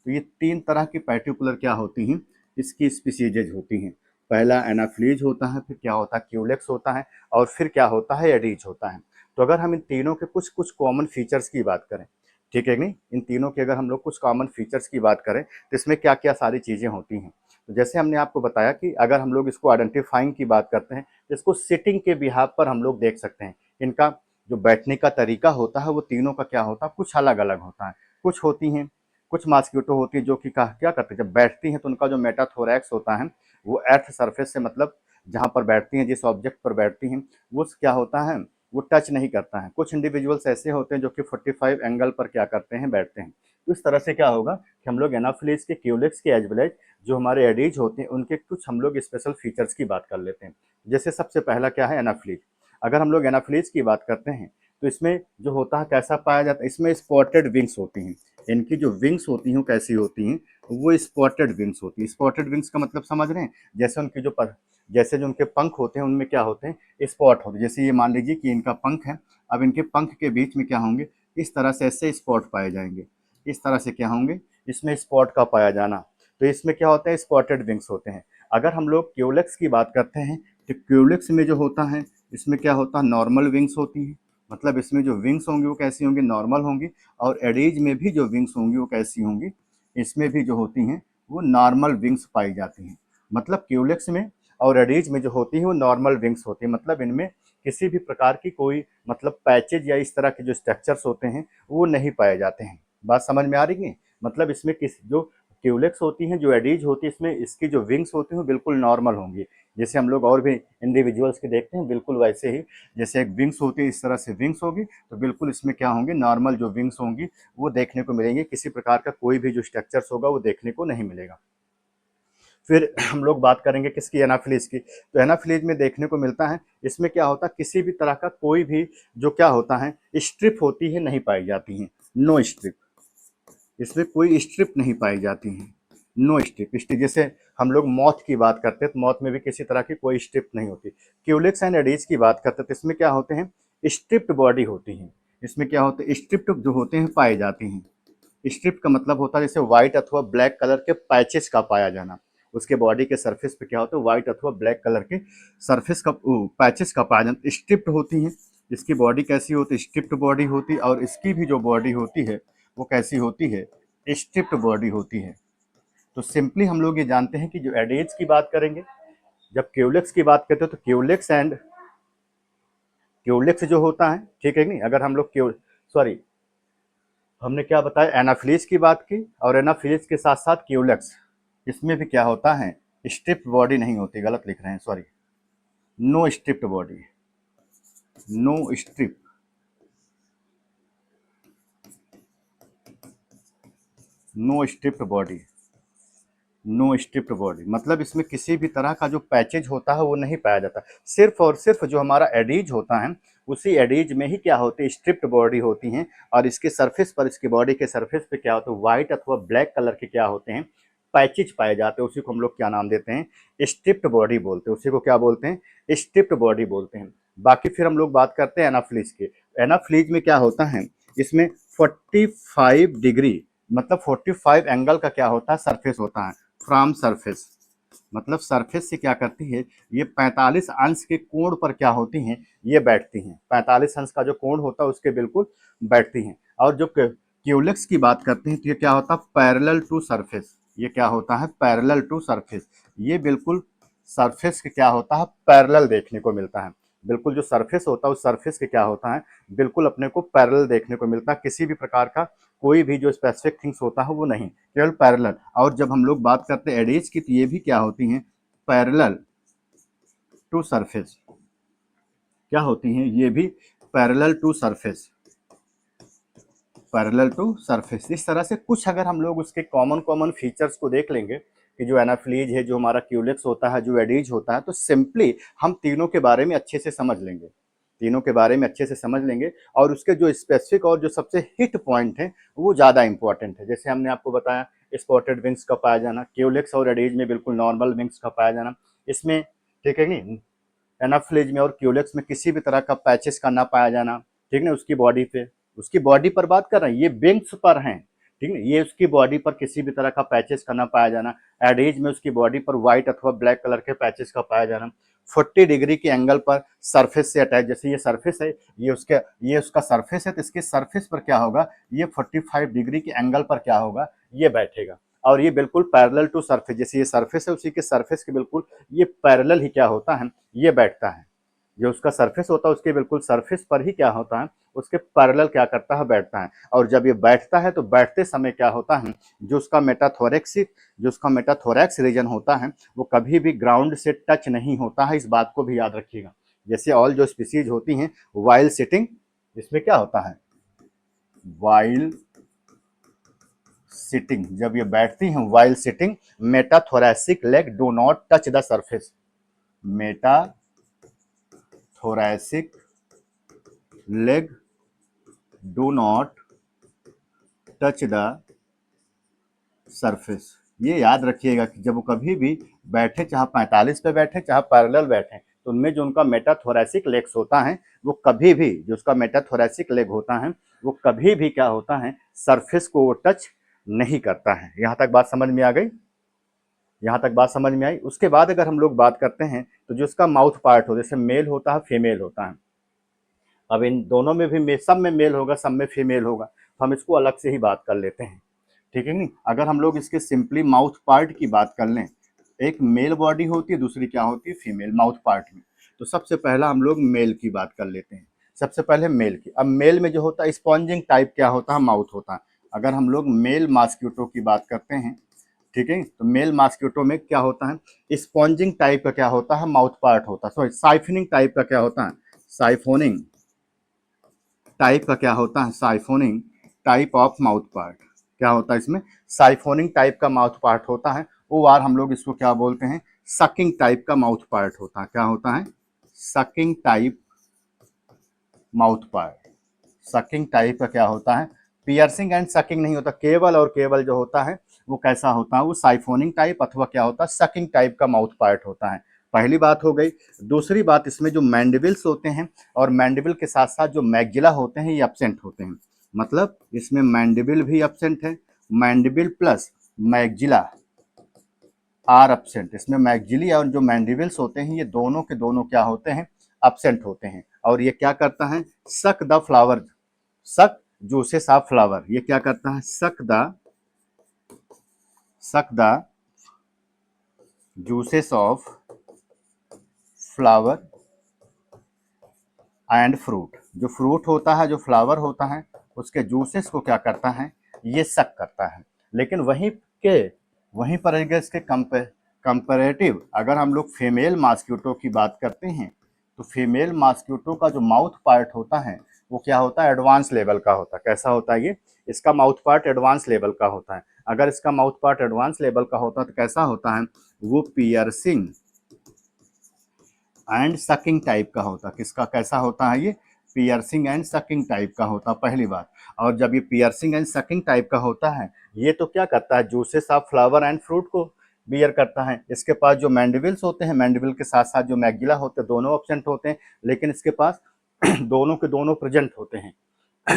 तो ये 3 तरह की पर्टिकुलर क्या होती हैं, इसकी स्पीसीजेज होती हैं। पहला एनाफ्लीज होता है, फिर क्या होता है, क्यूलेक्स होता है, और फिर क्या होता है, एडीज होता है। तो अगर हम इन तीनों के कुछ कुछ कॉमन फीचर्स की बात करें, ठीक है नहीं, इन तीनों के अगर हम लोग कुछ कॉमन फीचर्स की बात करें तो इसमें क्या क्या सारी चीज़ें होती हैं। तो जैसे हमने आपको बताया कि अगर हम लोग इसको आइडेंटिफाइंग की बात करते हैं तो इसको सिटिंग के बिहाफ पर हम लोग देख सकते हैं। इनका जो बैठने का तरीका होता है वो तीनों का क्या होता है, कुछ अलग अलग होता है। कुछ होती हैं, कुछ मॉस्क्विटो होती है जो कि क्या करते हैं, जब बैठती हैं तो उनका जो मेटाथोरैक्स होता है वो अर्थ सरफेस से, मतलब जहाँ पर बैठती हैं, जिस ऑब्जेक्ट पर बैठती हैं वो क्या होता है, वो टच नहीं करता है। कुछ इंडिविजुअल्स ऐसे होते हैं जो कि 45 एंगल पर क्या करते हैं, बैठते हैं। तो इस तरह से क्या होगा कि हम लोग एनाफिलीज के, क्यूलेक्स के, एज वेल एज जो हमारे एडीज होते हैं उनके कुछ हम लोग स्पेशल फीचर्स की बात कर लेते हैं। जैसे सबसे पहला क्या है, एनाफिलीज। अगर हम लोग एनाफिलीज की बात करते हैं तो इसमें जो होता है कैसा पाया जाता है, इसमें स्पॉटेड विंग्स होती हैं। इनकी जो विंग्स होती हैं कैसी होती हैं, वो स्पॉटेड विंग्स होती हैं। स्पॉटेड विंग्स का मतलब समझ रहे हैं, जैसे उनकी जैसे जो उनके पंख होते हैं उनमें क्या होते हैं, स्पॉट होते हैं। जैसे ये मान लीजिए कि इनका पंख है, अब इनके पंख के बीच में क्या होंगे, इस तरह से ऐसे स्पॉट पाए जाएंगे। इस तरह से क्या होंगे, इसमें स्पॉट का पाया जाना। तो इसमें क्या होता है, स्पॉटेड विंग्स होते हैं। अगर हम लोग क्यूलेक्स की बात करते हैं तो क्यूलेक्स में जो होता है, इसमें क्या होता है, नॉर्मल विंग्स होती हैं। मतलब इसमें जो विंग्स होंगी वो कैसी होंगी, नॉर्मल होंगी। और एडीज में भी जो विंग्स होंगी वो कैसी होंगी, इसमें भी जो होती हैं वो नॉर्मल विंग्स पाई जाती हैं। मतलब क्यूलेक्स में और एडीज में जो होती है वो नॉर्मल विंग्स होती हैं। मतलब इनमें किसी भी प्रकार की कोई, मतलब पैचेज या इस तरह के जो स्ट्रक्चर्स होते हैं वो नहीं पाए जाते हैं। बात समझ में आ रही है। मतलब इसमें किस जो क्यूलेक्स होती हैं, जो एडीज होती है, इसमें इसकी जो विंग्स होती हैं वो बिल्कुल नॉर्मल होंगी। जैसे हम लोग और भी इंडिविजुअल्स के देखते हैं बिल्कुल वैसे ही, जैसे एक विंग्स होती है इस तरह से विंग्स होगी, तो बिल्कुल इसमें क्या होंगे, नॉर्मल जो विंग्स होंगी वो देखने को मिलेंगे। किसी प्रकार का कोई भी जो स्ट्रक्चर्स होगा वो देखने को नहीं मिलेगा। फिर हम लोग बात करेंगे किसकी, एनाफिलीज की। तो एनाफिलीज में देखने को मिलता है, इसमें क्या होता है, किसी भी तरह का कोई भी जो क्या होता है, स्ट्रिप होती है नहीं पाई जाती है। नो स्ट्रिप, इसमें कोई स्ट्रिप नहीं पाई जाती है। नो स्ट्रिप, स्ट्रिप जैसे हम लोग मौत की बात करते हैं तो मौत में भी किसी तरह की कोई स्ट्रिप नहीं होती। क्यूलेक्स एंड एडीज की बात करते हैं तो इसमें क्या होते हैं, स्ट्रिप्ड बॉडी होती है। इसमें क्या होते हैं, स्ट्रिप्ड जो होते हैं पाए जाती हैं। स्ट्रिप का मतलब होता है जैसे व्हाइट अथवा ब्लैक कलर के पैचेस का पाया जाना। उसके बॉडी के सरफेस पे क्या होता है, व्हाइट अथवा ब्लैक कलर के सरफेस का पैचेस का पाया जाना, स्ट्रिप्ड होती हैं। इसकी बॉडी कैसी होती है, स्ट्रिप्ड बॉडी होती है। और इसकी भी जो बॉडी होती है वो कैसी होती है, स्ट्रिप्ड बॉडी होती है। तो सिंपली हम लोग ये जानते हैं कि जो एडेज की बात करेंगे, जब क्यूलेक्स की बात करते हैं तो क्यूलेक्स एंड क्यूलेक्स जो होता है, ठीक है नहीं, अगर हम लोग क्यू सॉरी हमने क्या बताया, एनाफिलीज की बात की, और एनाफिलीज के साथ साथ क्यूलेक्स, इसमें भी क्या होता है, स्ट्रिप्ड बॉडी नहीं होती, गलत लिख रहे हैं, sorry, no striped body, no strip, no striped body, no striped body. मतलब इसमें किसी भी तरह का जो पैचेज होता है वो नहीं पाया जाता। सिर्फ और सिर्फ जो हमारा एडीज होता है उसी एडीज में ही क्या होती है, स्ट्रिप्ड बॉडी होती हैं। और इसके सरफेस पर, इसकी बॉडी के सरफेस पे क्या होता है, व्हाइट अथवा ब्लैक कलर के क्या होते हैं, पैचेज पाए जाते हैं। उसी को हम लोग क्या नाम देते हैं, स्ट्रिप्ड बॉडी बोलते हैं। उसी को क्या बोलते हैं, स्ट्रिप्ड बॉडी बोलते हैं। बाकी फिर हम लोग बात करते हैं एनाफ्लीज के। एनाफ्लीज में क्या होता है, इसमें 45 डिग्री, मतलब 45 एंगल का क्या होता है, सरफेस होता है। फ्रॉम सरफेस, मतलब सरफेस से क्या करती है, ये 45 अंश के कोण पर क्या होती हैं, ये बैठती हैं। 45 अंश का जो कोण होता है उसके बिल्कुल बैठती हैं। और जो क्यूलेक्स की बात करते हैं तो ये क्या होता है, पैरेलल टू सरफेस। ये क्या होता है, पैरेलल टू सरफेस। ये बिल्कुल सरफेस के क्या होता है, पैरेलल देखने को मिलता है। बिल्कुल जो सरफेस होता है उस सरफेस के क्या होता है, बिल्कुल अपने को पैरेलल देखने को मिलता है। किसी भी प्रकार का कोई भी जो स्पेसिफिक थिंग्स होता है वो नहीं, केवल पैरेलल। और जब हम लोग बात करते हैं एडेज की, तो ये भी क्या होती हैं, पैरेलल टू सरफेस। क्या होती हैं ये भी, parallel to surface, parallel to surface. इस तरह से कुछ अगर हम लोग उसके कॉमन कॉमन फीचर्स को देख लेंगे कि जो एनाफ्लीज है, जो हमारा क्यूलेक्स होता है, जो एडीज होता है, तो सिंपली हम तीनों के बारे में अच्छे से समझ लेंगे, तीनों के बारे में अच्छे से समझ लेंगे। और उसके जो स्पेसिफिक और जो सबसे हिट पॉइंट है वो ज़्यादा इंपॉर्टेंट है। जैसे हमने आपको बताया स्पॉटेड विंग्स का पाया जाना, क्यूलेक्स और एडीज में बिल्कुल नॉर्मल विंग्स का पाया जाना, इसमें ठीक है नहीं, एनाफ्लेज में और क्यूलेक्स में किसी भी तरह का पैचेस का ना पाया जाना, ठीक है, उसकी बॉडी पे, उसकी बॉडी पर बात कर रहे हैं, ये विंग्स पर हैं, ठीक है, ये उसकी बॉडी पर किसी भी तरह का पैचेस का ना पाया जाना। एडीज में उसकी बॉडी पर व्हाइट अथवा ब्लैक कलर के पैचेस का पाया जाना। 40 डिग्री के एंगल पर सरफेस से अटैच, जैसे ये सरफेस है, ये उसका सरफेस है, तो इसके सरफेस पर क्या होगा, ये 45 डिग्री के एंगल पर क्या होगा, ये बैठेगा। और ये बिल्कुल पैरेलल टू सरफेस, जैसे ये सरफेस है उसी के सरफेस के बिल्कुल ये पैरेलल ही क्या होता है, ये बैठता है। जो उसका सरफेस होता है उसके बिल्कुल सरफेस पर ही क्या होता है, उसके पैरेलल क्या करता है, बैठता है। और जब ये बैठता है तो बैठते समय क्या होता है, जो उसका मेटाथोरैक्स रीजन होता है वो कभी भी ग्राउंड से टच नहीं होता है, इस बात को भी याद रखिएगा। जैसे ऑल जो स्पीसीज होती हैं वाइल सिटिंग, इसमें क्या होता है, वाइल सिटिंग, जब ये बैठती हैं while sitting, metathoracic leg do not touch the surface, metathoracic leg do not touch the surface. ये याद रखिएगा कि जब वो कभी भी बैठे, चाहे 45 पे बैठे चाहे पैरेलल बैठे, तो उनमें जो उनका मेटाथोरैसिक लेग्स होता है वो कभी भी, जो उसका मेटाथोरैसिक लेग होता है वो कभी भी क्या होता है, सरफेस को वो टच नहीं करता है। यहाँ तक बात समझ में आ गई, यहाँ तक बात समझ में आई। उसके बाद अगर हम लोग बात करते हैं तो जो उसका माउथ पार्ट हो, जैसे मेल होता है फीमेल होता है, अब इन दोनों में भी सब में मेल होगा सब में फीमेल होगा, तो हम इसको अलग से ही बात कर लेते हैं, ठीक है नहीं। अगर हम लोग इसके सिंपली माउथ पार्ट की बात कर लें, एक मेल बॉडी होती है, दूसरी क्या होती है, फीमेल माउथ पार्ट में। तो सबसे पहला हम लोग मेल की बात कर लेते हैं, सबसे पहले मेल की। अब मेल में जो होता है स्पॉन्जिंग टाइप क्या होता है, माउथ होता है। अगर हम लोग मेल मॉस्क्यूटो की बात करते हैं, ठीक है, तो मेल मॉस्क्यूटो में क्या होता है, स्पॉन्जिंग टाइप का क्या होता है, माउथ पार्ट होता है, सॉरी साइफनिंग टाइप का क्या होता है, साइफोनिंग टाइप का क्या होता है, साइफोनिंग टाइप ऑफ माउथ पार्ट। क्या होता है इसमें, साइफोनिंग टाइप का माउथ पार्ट होता है। वो बार हम लोग इसको क्या बोलते हैं, सकिंग टाइप का माउथ पार्ट होता है। क्या होता है, sucking type mouth part. Sucking type का क्या होता है, पियर्सिंग एंड सकिंग नहीं होता, केवल और केवल जो होता है वो कैसा होता है, वो साइफोनिंग टाइप अथवा क्या होता है, सकिंग टाइप का माउथ पार्ट होता है। पहली बात हो गई। दूसरी बात, इसमें जो मैंडिबल्स होते हैं और मैंडिबल के साथ साथ जो मैग्जिला होते हैं ये एब्सेंट होते हैं। मतलब इसमें मैंडिबल भी एब्सेंट है, mandible plus maxilla are absent. इसमें मैग्जिली और जो मैंडिबल्स होते हैं ये दोनों के दोनों क्या होते हैं, एब्सेंट होते हैं। और ये क्या करता है, सक द फ्लावर, सक जूसेस ऑफ फ्लावर, ये क्या करता है, suck the juices of flower and fruit. जो फ्रूट होता है, जो फ्लावर होता है, उसके जूसेस को क्या करता है, ये सक करता है। लेकिन वहीं पर अगर इसके कंपेरेटिव अगर हम लोग फीमेल मॉस्क्यूटो की बात करते हैं, तो फीमेल मॉस्क्यूटो का जो माउथ पार्ट होता है वो क्या होता है, एडवांस लेवल का होता है। कैसा होता है ये, इसका माउथ पार्ट एडवांस लेवल का होता है। अगर इसका माउथ पार्ट एडवांस लेवल का होता है तो कैसा होता है, वो पियर्सिंग एंड सकिंग टाइप का होता। किसका कैसा होता है ये, पियर्सिंग एंड सकिंग टाइप का होता, पहली बात। और जब ये पियर्सिंग एंड सकिंग टाइप का होता है, ये तो क्या करता है, juices of flower and fruit को बियर करता है। इसके पास जो मैंडिबल्स होते हैं, मैंडिबल के साथ साथ जो मैग्जिला होते हैं, दोनों एब्सेंट होते हैं, लेकिन इसके पास दोनों के दोनों प्रेजेंट होते हैं।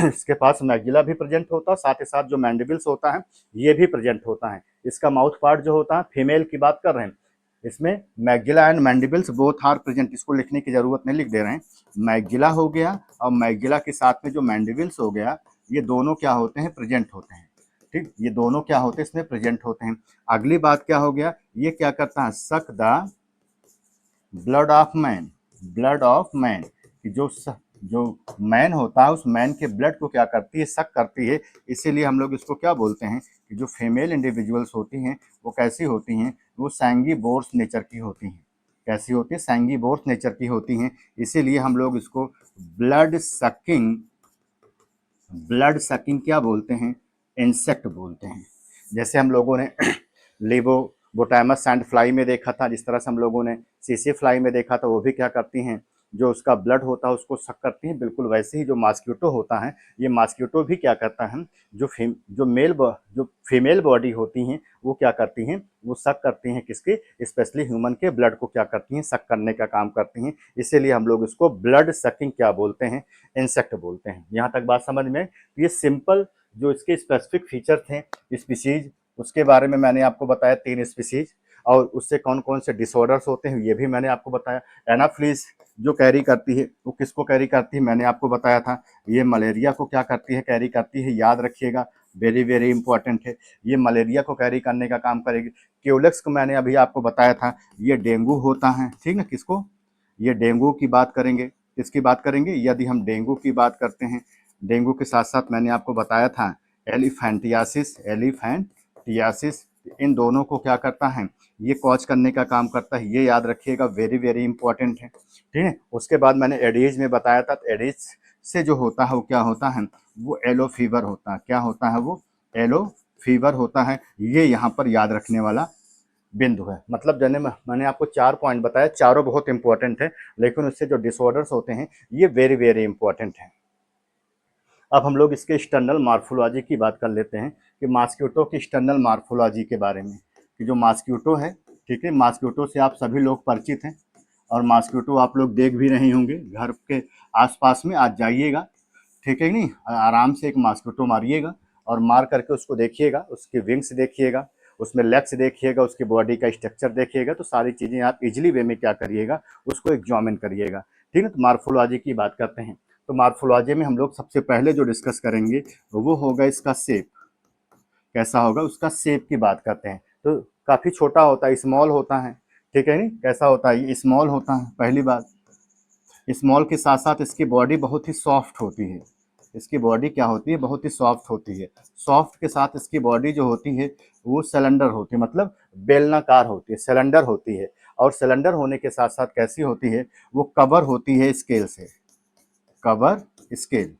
इसके पास मैग्जिला भी प्रेजेंट होता है, साथ ही साथ जो मैंडिबल्स होता है ये भी प्रेजेंट होता है। इसका माउथ पार्ट जो होता है, फीमेल की बात कर रहे हैं, इसमें maxilla and mandibles both are present. इसको लिखने की जरूरत नहीं, लिख दे रहे हैं। मैग्जिला हो गया और मैग्जिला के साथ में जो मैंडिबल्स हो गया, ये दोनों क्या होते हैं, प्रेजेंट होते हैं। ठीक, ये दोनों क्या होते हैं, इसमें प्रेजेंट होते हैं। अगली बात क्या हो गया, ये क्या करता है, suck the blood of man, blood of man, कि जो मैन होता है उस मैन के ब्लड को क्या करती है, सक करती है। इसीलिए हम लोग इसको क्या बोलते हैं कि जो फीमेल इंडिविजुअल्स होती हैं वो कैसी होती हैं, वो सैंगीबोर्स नेचर की होती हैं। कैसी होती है, सैंगीबोर्स नेचर की होती हैं। इसीलिए हम लोग इसको ब्लड सकिंग, ब्लड सकिंग क्या बोलते हैं, इंसेक्ट बोलते हैं। जैसे हम लोगों ने लिबोबोटामस सैंड फ्लाई में देखा था, जिस तरह से हम लोगों ने सीसी फ्लाई में देखा था, वो भी क्या करती हैं, जो उसका ब्लड होता है उसको सक करती हैं। बिल्कुल वैसे ही जो मॉस्किटो होता है, ये मॉस्किटो भी क्या करता है, जो फीमेल बॉडी होती हैं वो क्या करती हैं, वो सक करती हैं किसके, स्पेशली ह्यूमन के ब्लड को क्या करती हैं, सक करने का काम करती हैं। इसीलिए हम लोग इसको ब्लड सकिंग क्या बोलते हैं, इंसेक्ट बोलते हैं। यहाँ तक बात समझ में। तो ये सिंपल जो इसके स्पेसिफिक फीचर थे स्पीसीज, उसके बारे में मैंने आपको बताया 3 स्पीसीज, और उससे कौन कौन से डिसऑर्डर्स होते हैं ये भी मैंने आपको बताया। एनाफ्लीज जो कैरी करती है वो किसको कैरी करती है, मैंने आपको बताया था। ये मलेरिया को क्या करती है, कैरी करती है, याद रखिएगा, वेरी वेरी इंपॉर्टेंट है। ये मलेरिया को कैरी करने का काम करेगी। क्यूलेक्स को मैंने अभी आपको बताया था, ये डेंगू होता है, ठीक ना, किसको, ये डेंगू की बात करेंगे। किसकी बात करेंगे, यदि हम डेंगू की बात करते हैं, डेंगू के साथ साथ मैंने आपको बताया था एलिफेंटियासिस, एलिफेंटियासिस, इन दोनों को क्या करता है, ये कॉज करने का काम करता है। ये याद रखिएगा, वेरी वेरी इंपॉर्टेंट है, ठीक है। उसके बाद मैंने एडीज में बताया था, तो एडीज से जो होता है वो क्या होता है, वो येलो फीवर होता है। क्या होता है, वो येलो फीवर होता है। ये यहाँ पर याद रखने वाला बिंदु है। मतलब जैसे मैंने आपको 4 पॉइंट बताया, चारों बहुत इंपॉर्टेंट है, लेकिन उससे जो डिसऑर्डर्स होते हैं ये वेरी वेरी इंपॉर्टेंट है। अब हम लोग इसके एक्सटर्नल मार्फोलॉजी की बात कर लेते हैं, कि मॉस्किटो की एक्सटर्नल मार्फोलॉजी के बारे में, कि जो मॉस्किटो है, ठीक है, मॉस्किटो से आप सभी लोग परिचित हैं, और मॉस्किटो आप लोग देख भी रहे होंगे घर के आसपास में। आज जाइएगा, ठीक है नहीं, आराम से एक मॉस्किटो मारिएगा, और मार करके उसको देखिएगा, उसके विंग्स देखिएगा, उसमें लेग्स देखिएगा, उसकी बॉडी का स्ट्रक्चर देखिएगा, तो सारी चीज़ें आप इजीली वे में क्या करिएगा, उसको एग्जामिन करिएगा, ठीक है। तो मार्फोलॉजी की बात करते हैं, तो मार्फोलॉजी में हम लोग सबसे पहले जो डिस्कस करेंगे वो होगा इसका शेप। कैसा होगा, उसका शेप की बात करते हैं। तो काफ़ी छोटा होता है, स्मॉल होता है, ठीक है नहीं, कैसा होता है, ये स्मॉल होता है, पहली बात। स्मॉल के साथ साथ इसकी बॉडी बहुत ही सॉफ्ट होती है। इसकी बॉडी क्या होती है, बहुत ही सॉफ्ट होती है। सॉफ्ट के साथ इसकी बॉडी जो होती है वो सिलेंडर होती है, मतलब बेलनाकार होती है, सिलेंडर होती है। और सिलेंडर होने के साथ साथ कैसी होती है, वो कवर होती है स्केल से, कवर स्केल।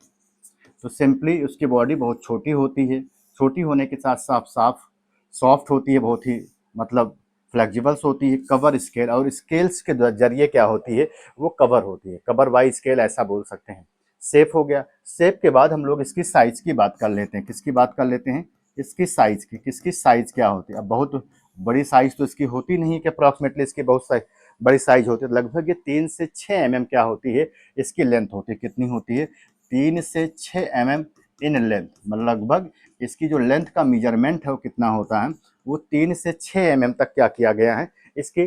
तो सिंपली उसकी बॉडी बहुत छोटी होती है। छोटी होने के साथ साथ साफ सॉफ्ट होती है, बहुत ही मतलब फ्लेक्सिबल्स होती है, कवर स्केल, और स्केल्स के जरिए क्या होती है, वो कवर होती है, कवर बाई स्केल ऐसा बोल सकते हैं। शेप हो गया। शेप के बाद हम लोग इसकी साइज की बात कर लेते हैं। किसकी बात कर लेते हैं, इसकी साइज की। किसकी साइज क्या होती है, अब बहुत बड़ी साइज तो इसकी होती नहीं है, कि अप्रॉक्सीमेटली इसकी बहुत साइज बड़ी साइज होती है, लगभग ये 3 से 6 mm क्या होती है, इसकी लेंथ होती है। कितनी होती है, 3 से 6 mm इन लेंथ, मतलब लगभग इसकी जो लेंथ का मेजरमेंट है वो कितना होता है, वो 3 से 6 mm तक क्या किया गया है, इसकी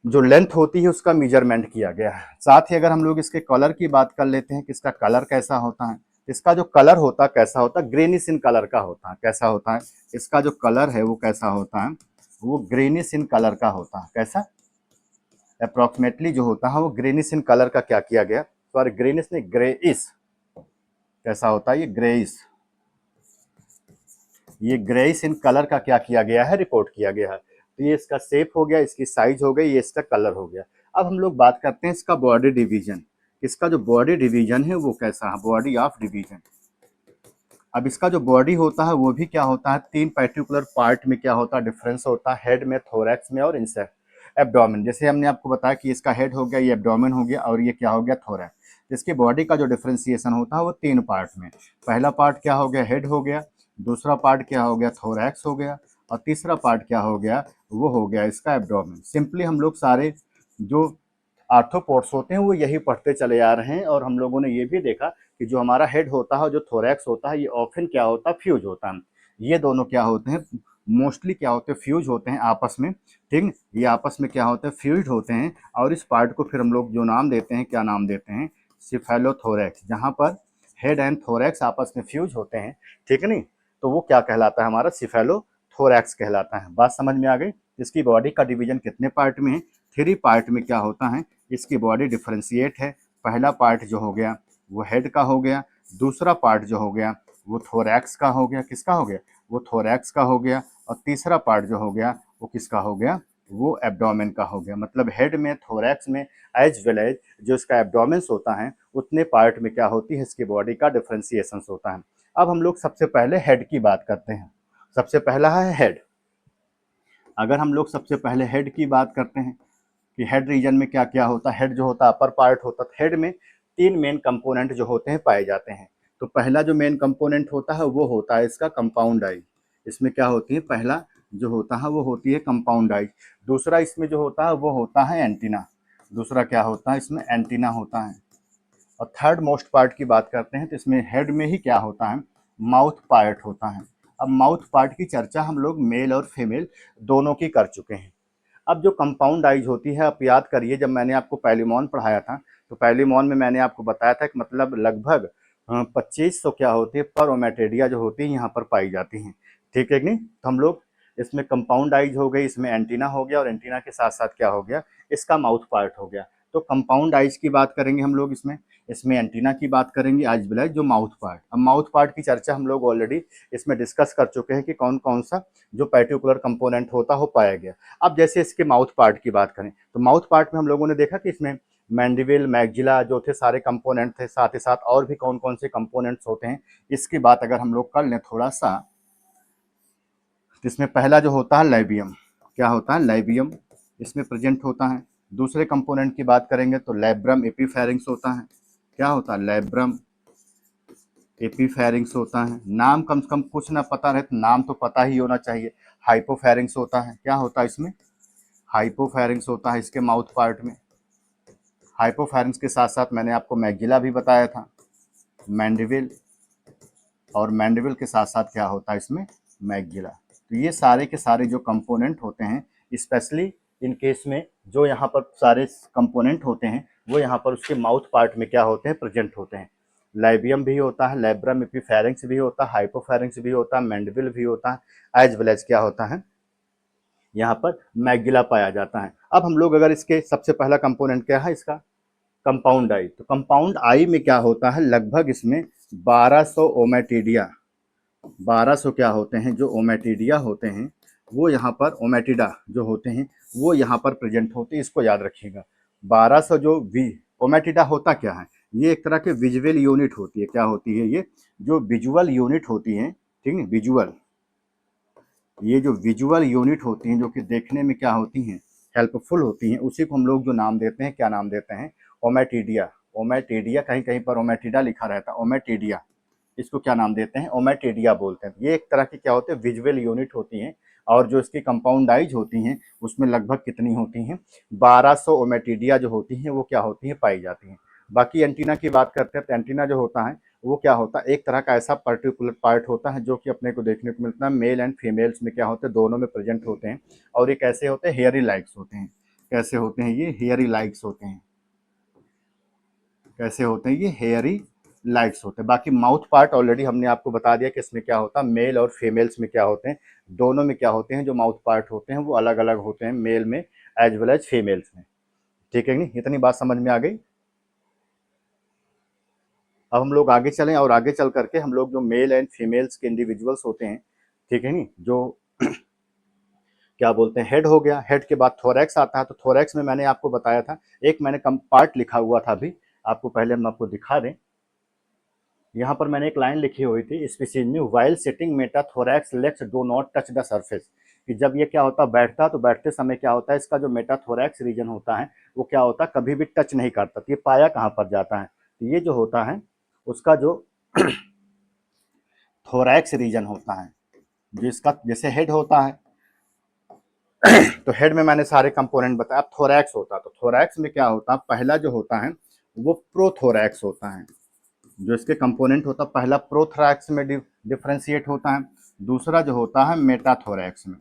जो लेंथ होती है उसका मेजरमेंट किया गया है। साथ ही अगर हम लोग इसके कलर की बात कर लेते हैं कि इसका कलर कैसा होता है, इसका जो कलर होता है कैसा होता है, ग्रेनिश इन कलर का होता है। कैसा होता है, इसका जो कलर है वो कैसा होता है, वो ग्रेनिश इन कलर का होता है। कैसा, अप्रोक्सीमेटली जो होता है वो ग्रेनिश इन कलर का क्या किया गया, सॉरी ग्रेनिश नहीं, ग्रेइश। कैसा होता है, ये ग्रेइश, ये ग्रेइश इन कलर का क्या किया गया है, रिपोर्ट किया गया है। तो ये इसका शेप हो गया, इसकी साइज हो गई, ये इसका कलर हो गया। अब हम लोग बात करते हैं इसका बॉडी डिवीजन। इसका जो बॉडी डिवीजन है वो कैसा है, बॉडी ऑफ डिवीजन। अब इसका जो बॉडी होता है वो भी क्या होता है, 3 पर्टिकुलर पार्ट में क्या होता है, डिफरेंस होता है, हेड में, थोरैक्स में, और इंसेक्ट एब्डोमेन। जैसे हमने आपको बताया कि इसका हेड हो गया, ये एब्डोमेन हो गया, और ये क्या हो गया, थोरैक्स। इसकी बॉडी का जो डिफ्रेंसिएशन होता है वो 3 पार्ट में। पहला पार्ट क्या हो गया, हेड हो गया। दूसरा पार्ट क्या हो गया, थोरैक्स हो गया। और तीसरा पार्ट क्या हो गया, वो हो गया इसका एब्डोमेन। सिंपली हम लोग सारे जो आर्थ्रोपोड्स होते हैं वो यही पढ़ते चले आ रहे हैं, और हम लोगों ने ये भी देखा कि जो हमारा हेड होता है, जो थोरैक्स होता है, ये ऑफन क्या होता है, फ्यूज होता है। ये दोनों क्या होते हैं, मोस्टली क्या होते हैं, फ्यूज होते हैं आपस में, ठीक है। ये आपस में क्या होते हैं, फ्यूज होते हैं। और इस पार्ट को फिर हम लोग जो नाम देते हैं, क्या नाम देते हैं, सिफेलोथोरैक्स। जहाँ पर हेड एंड थोरैक्स आपस में फ्यूज होते हैं, ठीक है नहीं, तो वो क्या कहलाता है, हमारा सिफेलोथोरैक्स कहलाता है। बात समझ में आ गई। इसकी बॉडी का डिवीजन कितने पार्ट में है, 3 पार्ट में क्या होता है, इसकी बॉडी डिफरेंशिएट है। पहला पार्ट जो हो गया वो हेड का हो गया, दूसरा पार्ट जो हो गया वो थोरैक्स का हो गया, किसका हो गया, वो थोरैक्स का हो गया, और तीसरा पार्ट जो हो गया वो किसका हो गया, वो एब्डोमेन का हो गया। मतलब हेड में, थोरैक्स में, एज वेल एज जो इसका एब्डोमेंस होता है उतने पार्ट में क्या होती है, इसकी बॉडी का डिफरेंशिएशन होता है। अब हम लोग सबसे पहले हेड की बात करते हैं। सबसे पहला है हेड। अगर हम लोग सबसे पहले हेड की बात करते हैं कि हेड रीजन में क्या क्या होता है, हेड जो होता है अपर पार्ट होता है। हेड में 3 मेन कंपोनेंट जो होते हैं पाए जाते हैं। तो पहला जो मेन कंपोनेंट होता है वो होता है इसका कंपाउंड आई। इसमें क्या होती है, पहला जो होता है वो होती है कंपाउंड आई। दूसरा इसमें जो होता है वो होता है एंटीना। दूसरा क्या होता है, इसमें एंटीना होता है। और थर्ड मोस्ट पार्ट की बात करते हैं तो इसमें हेड में ही क्या होता है, माउथ पार्ट होता है। अब माउथ पार्ट की चर्चा हम लोग मेल और फीमेल दोनों की कर चुके हैं। अब जो कंपाउंड आइज होती है, आप याद करिए जब मैंने आपको पैलिमॉन पढ़ाया था तो पैलिमॉन में मैंने आपको बताया था कि मतलब लगभग 2500 क्या होती है पर ओमेटेडिया जो होती है यहाँ पर पाई जाती हैं। ठीक है कि नहीं। तो हम लोग इसमें कंपाउंड आइज हो गई, इसमें एंटीना हो गया, और एंटीना के साथ साथ क्या हो गया, इसका माउथ पार्ट हो गया। तो कंपाउंड आइज की बात करेंगे हम लोग, इसमें इसमें एंटीना की बात करेंगे, आइज बिलाइज जो माउथ पार्ट। अब माउथ पार्ट की चर्चा हम लोग ऑलरेडी इसमें डिस्कस कर चुके हैं कि कौन कौन सा जो पर्टिकुलर कंपोनेंट होता हो पाया गया। अब जैसे इसके माउथ पार्ट की बात करें तो माउथ पार्ट में हम लोगों ने देखा कि इसमें मैंडिबिल, मैक्सिला जो थे सारे कंपोनेंट थे, साथ ही साथ और भी कौन कौन से कंपोनेंट्स होते हैं इसकी बात अगर हम लोग कर लें थोड़ा सा, तो इसमें पहला जो होता है लैबियम, क्या होता है, लैबियम इसमें प्रेजेंट होता है। दूसरे कंपोनेंट की बात करेंगे तो लैब्रम एपीफेरिंग्स होता है। क्या होता है, लैब्रम एपीफेरिंग्स होता है। नाम कम से कम कुछ ना पता रहे तो नाम तो पता ही होना चाहिए। हाइपोफेरिंग्स होता है, क्या होता है इसमें, हाइपोफेरिंग्स होता है इसके माउथ पार्ट में। हाइपोफेरिंग्स के साथ साथ मैंने आपको मैग्जिला भी बताया था, मैंडिबिल, और मैंडिबिल के साथ साथ क्या होता है इसमें, मैग्जिला। तो ये सारे के सारे जो कंपोनेंट होते हैं, स्पेशली इन केस में जो यहाँ पर सारे कंपोनेंट होते हैं वो यहाँ पर उसके माउथ पार्ट में क्या होते हैं, प्रेजेंट होते हैं। लाइबियम भी होता है, लैब्रम एपीफेरिंग्स भी होता है, हाइपोफेरिंग्स भी होता है, मैंडिबिल भी होता है, एज वेल एज क्या होता है, यहाँ पर मैग्जिला पाया जाता है। अब हम लोग अगर इसके सबसे पहला कंपोनेंट क्या है इसका, कंपाउंड आई। तो कंपाउंड आई में क्या होता है, लगभग इसमें 1200 ओमेटिडिया, 1200 क्या होते हैं जो ओमेटिडिया होते हैं वो यहाँ पर, ओमेटिडा जो होते हैं वो यहाँ पर प्रेजेंट होते हैं। इसको याद रखिएगा। 1200 जो ओमेटिडा होता क्या है, ये एक तरह के विजुअल यूनिट होती है। क्या होती है, ये जो विजुअल यूनिट होती है, ठीक है, विजुअल, ये जो विजुअल यूनिट होती हैं जो कि देखने में क्या होती हैं, हेल्पफुल होती हैं, उसी को हम लोग जो नाम देते हैं, क्या नाम देते हैं, ओमेटिडिया। ओमेटिडिया, कहीं कहीं पर ओमेटिडा लिखा रहता है, ओमेटिडिया, इसको क्या नाम देते हैं, ओमेटिडिया बोलते हैं। ये एक तरह की क्या होते हैं, विजुअल यूनिट होती हैं। और जो इसकी कंपाउंड आइज होती हैं उसमें लगभग कितनी होती हैं, 1200 ओमेटिडिया जो होती हैं वो क्या होती हैं, पाई जाती हैं। बाकी एंटीना की बात करते हैं तो एंटीना जो होता है वो क्या होता है, एक तरह का ऐसा पर्टिकुलर पार्ट होता है जो कि अपने को देखने को मिलता है मेल एंड फीमेल्स में, क्या होते हैं, दोनों में प्रेजेंट होते हैं। और ये कैसे होते हैं, हेयरी लाइक्स होते हैं। कैसे होते हैं ये, हेयरी लाइक्स होते हैं। कैसे होते हैं ये, हेयरी लाइक्स होते हैं। बाकी माउथ पार्ट ऑलरेडी हमने आपको बता दिया कि इसमें क्या होता है, मेल और फीमेल्स में क्या होते हैं, दोनों में क्या होते हैं, जो माउथ पार्ट होते हैं वो अलग अलग होते हैं, मेल में एज वेल एज फीमेल्स में। ठीक है नहीं, इतनी बात समझ में आ गई। अब हम लोग आगे चलें और आगे चल करके हम लोग जो मेल एंड फीमेल्स के इंडिविजुअल्स होते हैं, ठीक है नहीं, जो क्या बोलते हैं, हेड हो गया। हेड के बाद थोरैक्स आता है। तो थोरैक्स में मैंने आपको बताया था, एक मैंने कम पार्ट लिखा हुआ था अभी आपको, पहले हम आपको दिखा दें। यहाँ पर मैंने एक लाइन लिखी हुई थी स्पीसीज में, while sitting metathorax legs do not touch the surface, कि जब ये क्या होता है बैठता, तो बैठते समय क्या होता है, इसका जो मेटाथोरैक्स रीजन होता है वो क्या होता है, कभी भी टच नहीं करता। तो ये पाया कहाँ पर जाता है, तो ये जो होता है उसका जो थोरैक्स रीजन होता है, जिसका जैसे हेड होता है तो हेड में मैंने सारे कंपोनेंट बताया। अब थोरैक्स होता है, तो थोरैक्स में क्या होता है, पहला जो होता है वो प्रोथोरैक्स होता है। जो इसके कंपोनेंट होता है, पहला प्रोथोरैक्स में डिफरेंशिएट होता है, दूसरा जो होता है मेटाथोरैक्स में।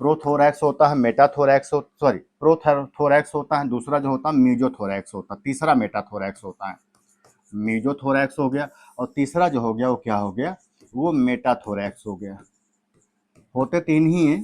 प्रोथोरैक्स होता है, मेटाथोरैक्स हो, सॉरी, प्रोथोरैक्स होता है, दूसरा जो होता है मीजोथोरैक्स होता है, तीसरा मेटाथोरैक्स होता है। मीजोथोरैक्स हो गया, और तीसरा जो हो गया वो क्या हो गया, वो मेटाथोरैक्स हो गया। होते तीन ही हैं।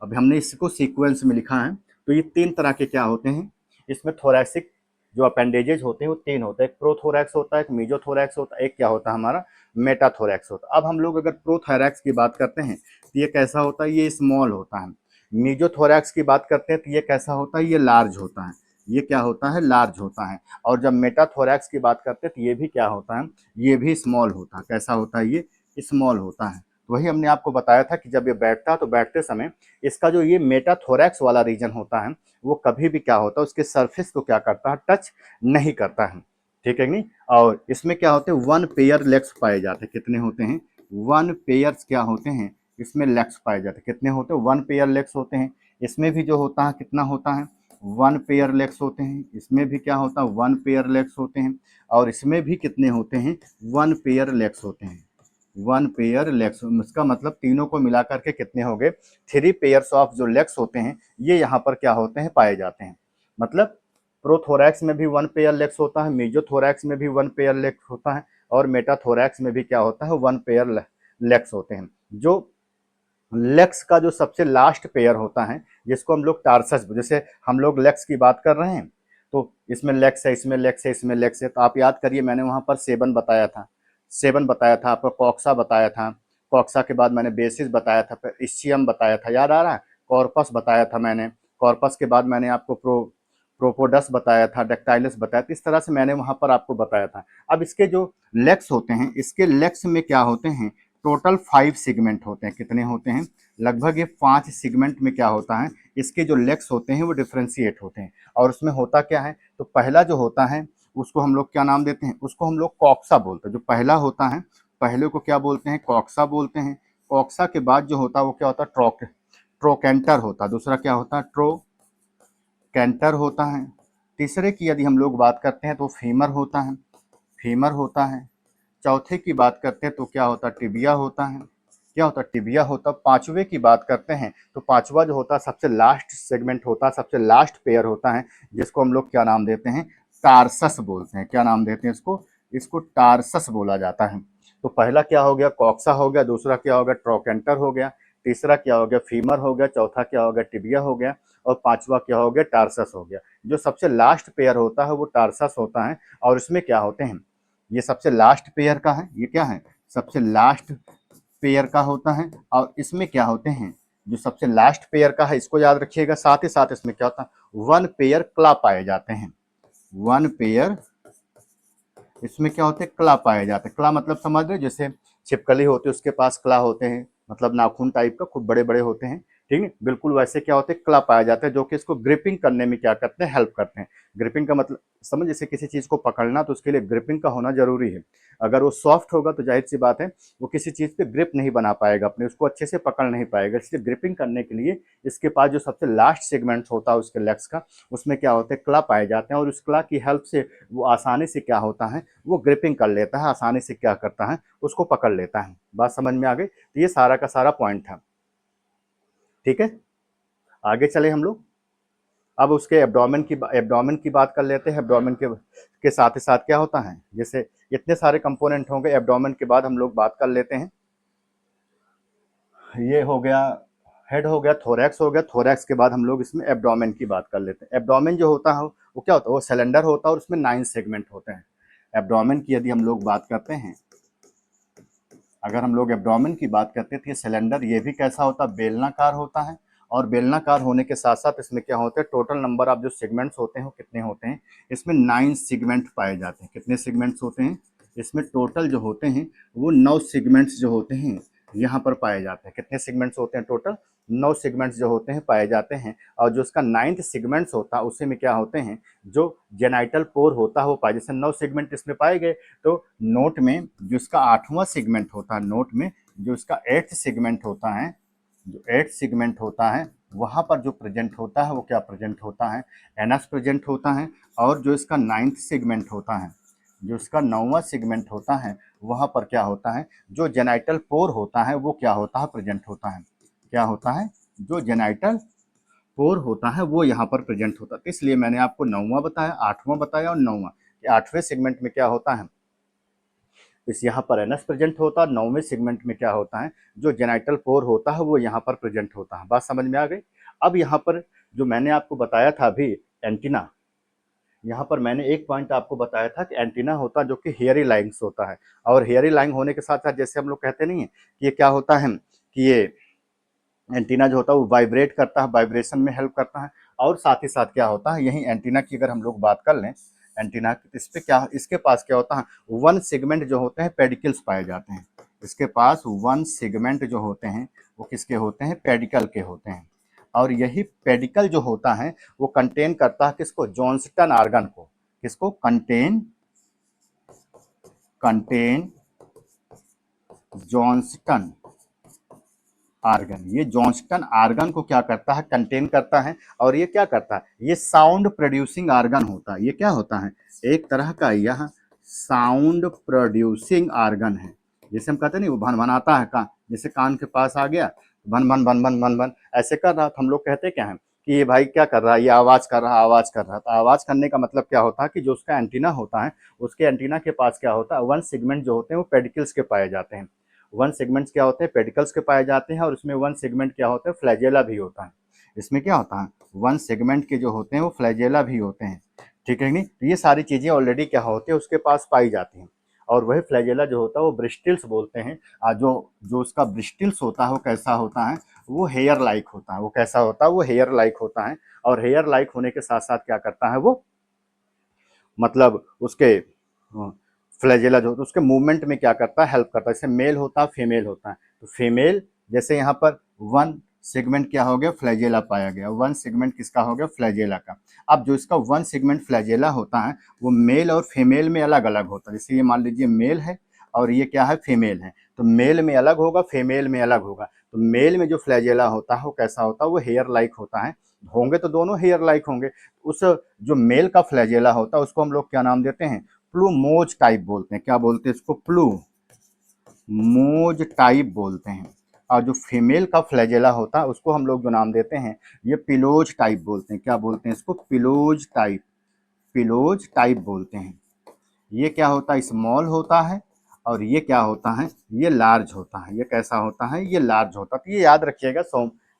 अब हमने इसको सीक्वेंस में लिखा है। तो ये 3 तरह के क्या होते हैं, इसमें थोरैसिक जो अपेंडेजेज होते हैं वो 3 होते हैं, एक प्रोथोरैक्स होता है, एक मेजोथोरैक्स होता है, एक क्या होता है हमारा मेटाथोरैक्स होता है। अब हम लोग अगर प्रोथोरैक्स की बात करते हैं तो ये कैसा होता है, ये स्मॉल होता है। मेजोथोरैक्स की बात करते हैं तो ये कैसा होता है, ये लार्ज होता है। ये क्या होता है, लार्ज होता है। और जब मेटाथोरैक्स की बात करते हैं तो ये भी क्या होता है, ये भी स्मॉल होता है। कैसा होता है, ये स्मॉल होता है। तो वही हमने आपको बताया था कि जब ये बैठता है तो बैठते समय इसका जो ये मेटाथोरैक्स वाला रीजन होता है वो कभी भी क्या होता है, उसके सरफेस को क्या करता है, टच नहीं करता है। ठीक है कि नहीं। और इसमें क्या होते हैं, 1 पेयर लेग्स पाए जाते हैं। कितने होते हैं, 1 पेयर्स क्या होते हैं, इसमें लेग्स पाए जाते हैं। कितने होते हैं, 1 पेयर लेग्स होते हैं। इसमें भी जो होता है कितना होता है, 1 पेयर लेग्स होते हैं। इसमें भी क्या होता है, 1 पेयर लेग्स होते हैं। और इसमें भी कितने होते हैं, 1 पेयर लेग्स होते हैं। 1 पेयर लेग्स, इसका मतलब तीनों को मिला करके कितने हो गए, 3 पेयर्स ऑफ जो लेग्स होते हैं ये यहाँ पर क्या होते हैं, पाए जाते हैं। मतलब प्रोथोरैक्स में भी 1 पेयर लेग्स होता है, मेजोथोरैक्स में भी 1 पेयर लेग्स होता है, और मेटाथोरैक्स में भी क्या होता है, 1 पेयर लेग्स होते हैं। जो लेग्स का जो सबसे लास्ट पेयर होता है जिसको हम लोग टार्सस, जैसे हम लोग लेग्स की बात कर रहे हैं तो इसमें लेग्स है, इसमें लेग्स है, इसमें लेग्स है। तो आप याद करिए, मैंने वहां पर सेवन बताया था, सेवन बताया था आपको, कॉक्सा बताया था, कॉक्सा के बाद मैंने बेसिस बताया था, फिर इस्चियम बताया था, याद आ रहा है, कॉर्पस बताया था मैंने, कॉर्पस के बाद मैंने आपको प्रोपोडस बताया था, डेक्टाइलस बताया था। इस तरह से मैंने वहां पर आपको बताया था। अब इसके जो लेग्स होते हैं, इसके लेग्स में क्या होते हैं, टोटल 5 सेगमेंट होते हैं। कितने होते हैं, लगभग ये 5 सेगमेंट में क्या होता है, इसके जो लेग्स होते हैं वो डिफ्रेंशिएट होते हैं। और उसमें होता क्या है, तो पहला जो होता है उसको हम लोग क्या नाम देते हैं, उसको हम लोग कॉक्सा बोलते हैं। जो पहला होता है, पहले को क्या बोलते हैं, कॉक्सा बोलते हैं। कॉक्सा के बाद जो होता है वो क्या होता है, ट्रोकेंटर होता है। दूसरा क्या होता है, ट्रोकेंटर होता है। तीसरे की यदि हम लोग बात करते हैं तो फीमर होता है, फीमर होता है। चौथे की बात करते हैं तो क्या होता है, टिबिया होता है, क्या होता है, टिबिया होता है। पांचवे की बात करते हैं तो पांचवा जो होता है सबसे लास्ट सेगमेंट होता है, सबसे लास्ट पेयर होता है, जिसको हम लोग क्या नाम देते हैं, टार्सस बोलते हैं। क्या नाम देते हैं इसको, इसको टार्सस बोला जाता है। तो पहला क्या हो गया, कॉक्सा हो गया, दूसरा क्या हो गया, ट्रोकेंटर हो गया, तीसरा क्या हो गया, फीमर हो गया, चौथा क्या हो गया, टिबिया हो गया, और पांचवा क्या हो गया, टार्सस हो गया। जो सबसे लास्ट पेयर होता है वो टार्सस होता है। और इसमें क्या होते हैं, ये सबसे लास्ट पेयर का है, ये क्या है, सबसे लास्ट पेयर का होता है। और इसमें क्या होते हैं, जो सबसे लास्ट पेयर का है इसको याद रखिएगा। साथ ही साथ इसमें क्या होता है, 1 पेयर क्ला पाए जाते हैं। 1 पेयर इसमें क्या होते हैं, क्ला पाए जाते हैं। क्ला मतलब समझ रहे, जैसे छिपकली होती है उसके पास क्ला होते हैं, मतलब नाखून टाइप का, खूब बड़े बड़े होते हैं। ठीक है, बिल्कुल वैसे क्या होते हैं, क्ला पाए जाते हैं, जो कि इसको ग्रिपिंग करने में क्या करते हैं, हेल्प करते हैं। ग्रिपिंग का मतलब समझ, जैसे किसी चीज को पकड़ना तो उसके लिए ग्रिपिंग का होना जरूरी है। अगर वो सॉफ्ट होगा तो जाहिर सी बात है वो किसी चीज पे ग्रिप नहीं बना पाएगा, अपने उसको अच्छे से पकड़ नहीं पाएगा। इसलिए ग्रिपिंग करने के लिए इसके पास जो सबसे लास्ट सेगमेंट होता है उसके लेग्स का, उसमें क्या होते हैं, क्ला पाए जाते हैं। और उस क्ला की हेल्प से वो आसानी से क्या होता है, वो ग्रिपिंग कर लेता है, आसानी से क्या करता है, उसको पकड़ लेता है। बात समझ में आ गई। तो ये सारा का सारा पॉइंट था। ठीक है, आगे चले हम लोग। अब उसके एब्डोमेन की बात कर लेते हैं। एब्डोमेन के साथ ही साथ क्या होता है, जैसे इतने सारे कंपोनेंट होंगे, एब्डोमेन के बाद हम लोग बात कर लेते हैं, ये हो गया हेड, हो गया थोरैक्स, हो गया थोरैक्स के बाद हम लोग इसमें एब्डोमेन की बात कर लेते हैं। एब्डोमेन जो होता है वो क्या होता है, वो सिलेंडर होता है और उसमें 9 सेगमेंट होते हैं। एब्डोमेन की यदि हम लोग बात करते हैं, अगर हम लोग एब्डोमेन की बात करते हैं तो ये सिलेंडर, ये भी कैसा होता है, बेलनाकार होता है। और बेलनाकार होने के साथ साथ इसमें क्या होता है, टोटल नंबर ऑफ जो सेगमेंट्स होते हैं वो कितने होते हैं, इसमें 9 सेगमेंट पाए जाते हैं। कितने सेगमेंट्स होते हैं, इसमें टोटल जो होते हैं वो 9 सेगमेंट्स जो होते हैं यहाँ पर पाए जाते हैं। कितने सेगमेंट्स होते हैं, टोटल 9 सेगमेंट्स जो होते हैं पाए जाते हैं। और जो उसका 9th सेगमेंट्स होता है उसी में क्या होते हैं, जो जेनाइटल पोर होता है वो पाए, जैसे 9 सेगमेंट इसमें पाए गए। तो नोट में जो इसका 8वां सेगमेंट होता है, नोट में जो इसका 8th सेगमेंट होता है, जो 8th सेगमेंट होता है वहाँ पर जो प्रेजेंट होता है वो क्या प्रेजेंट होता है, एनएस प्रेजेंट होता है। और जो इसका 9th सेगमेंट होता है, जो इसका 9वां सेगमेंट होता है वहाँ पर क्या होता है, जो जेनाइटल पोर होता है वो क्या होता है, प्रेजेंट होता है। क्या होता है, जो जेनाइटल पोर होता है वो यहाँ पर प्रेजेंट होता है। तो इसलिए मैंने आपको 9वां बताया, 8वां बताया और 9वां। 8वें सेगमेंट में क्या होता है, इस यहाँ पर एनएस प्रेजेंट होता है। 9वें सेगमेंट में क्या होता है, जो जेनाइटल पोर होता है वो यहाँ पर प्रेजेंट होता है। बात समझ में आ गई। अब यहाँ पर जो मैंने आपको बताया था अभी एंटीना, यहाँ पर मैंने एक पॉइंट आपको बताया था कि एंटीना होता जो कि हेयरी लाइंस होता है, और हेयरी लाइन होने के साथ साथ जैसे हम लोग कहते नहीं है कि ये क्या होता है कि ये एंटीना जो होता है वो वाइब्रेट करता है, वाइब्रेशन में हेल्प करता है। और साथ ही साथ क्या होता है, यही एंटीना की अगर हम लोग बात कर लें, एंटीना की, इस पे क्या, इसके पास क्या होता है, वन सेगमेंट जो होते हैं पेडिकल्स पाए जाते हैं। इसके पास वन सेगमेंट जो होते हैं वो किसके होते हैं, पेडिकल के होते हैं। और यही पेडिकल जो होता है वो कंटेन करता है किसको, जॉन्स्टन आर्गन को। किसको, कंटेन कंटेन जॉन्स्टन आर्गन। ये जॉन्स्टन आर्गन को क्या करता है, कंटेन करता है। और ये क्या करता है, ये साउंड प्रोड्यूसिंग आर्गन होता है। ये क्या होता है, एक तरह का यह साउंड प्रोड्यूसिंग आर्गन है। जैसे हम कहते नहीं वो भनभनाता है, कान, जैसे कान के पास आ गया भन भन भन भन भन भन ऐसे कर रहा, तो हम लोग कहते क्या है कि ये भाई क्या कर रहा है, ये आवाज कर रहा, आवाज कर रहा। तो आवाज करने का मतलब क्या होता है कि जो उसका एंटीना होता है, उसके एंटीना के पास क्या होता है, वन सेगमेंट जो होते हैं वो पेडिकल्स के पाए जाते हैं। वन सेगमेंट्स क्या होते हैं, पेडिकल्स के पाए जाते हैं। और इसमें वन सेगमेंट क्या होता है, फ्लैजेला भी होता है। इसमें क्या होता है, वन सेगमेंट के जो होते हैं वो फ्लैजेला भी होते हैं। ठीक है नहीं, तो ये सारी चीजें ऑलरेडी क्या होती है उसके पास पाई जाती हैं। और वही फ्लैजेला जो होता है वो ब्रिस्टिल्स बोलते हैं। जो जो उसका ब्रिस्टिल्स होता है वो कैसा होता है, वो हेयर लाइक होता है। वो कैसा होता है, वो हेयर लाइक होता है। और हेयर लाइक होने के साथ साथ क्या करता है वो, मतलब उसके फ्लैजेला जो होता है उसके मूवमेंट में क्या करता है, हेल्प करता है। जैसे मेल होता है, फीमेल होता है। तो फीमेल, जैसे यहाँ पर वन सेगमेंट क्या हो गया, फ्लैजेला पाया गया। वन सेगमेंट किसका हो गया, फ्लैजेला का। अब जो इसका वन सेगमेंट फ्लैजेला होता है वो मेल और फीमेल में अलग अलग होता है। जैसे ये मान लीजिए मेल है और ये क्या है, फीमेल है। तो मेल में अलग होगा, फीमेल में अलग होगा। तो मेल में जो फ्लैजेला होता है वो कैसा होता है, वो हेयर लाइक होता है। होंगे तो दोनों हेयर लाइक होंगे। उस जो मेल का फ्लैजेला होता है उसको हम लोग क्या नाम देते हैं, प्लूमोज टाइप बोलते हैं। क्या बोलते हैं इसको, प्लूमोज टाइप बोलते हैं। और जो फीमेल का फ्लैजेला होता है उसको हम लोग जो नाम देते हैं, ये पिलोज टाइप बोलते हैं। क्या बोलते हैं इसको, पिलोज टाइप, पिलोज टाइप बोलते हैं। ये क्या होता है, स्मॉल होता है। और ये क्या होता है, ये लार्ज होता है। ये कैसा होता है, ये लार्ज होता है। तो ये याद रखिएगा।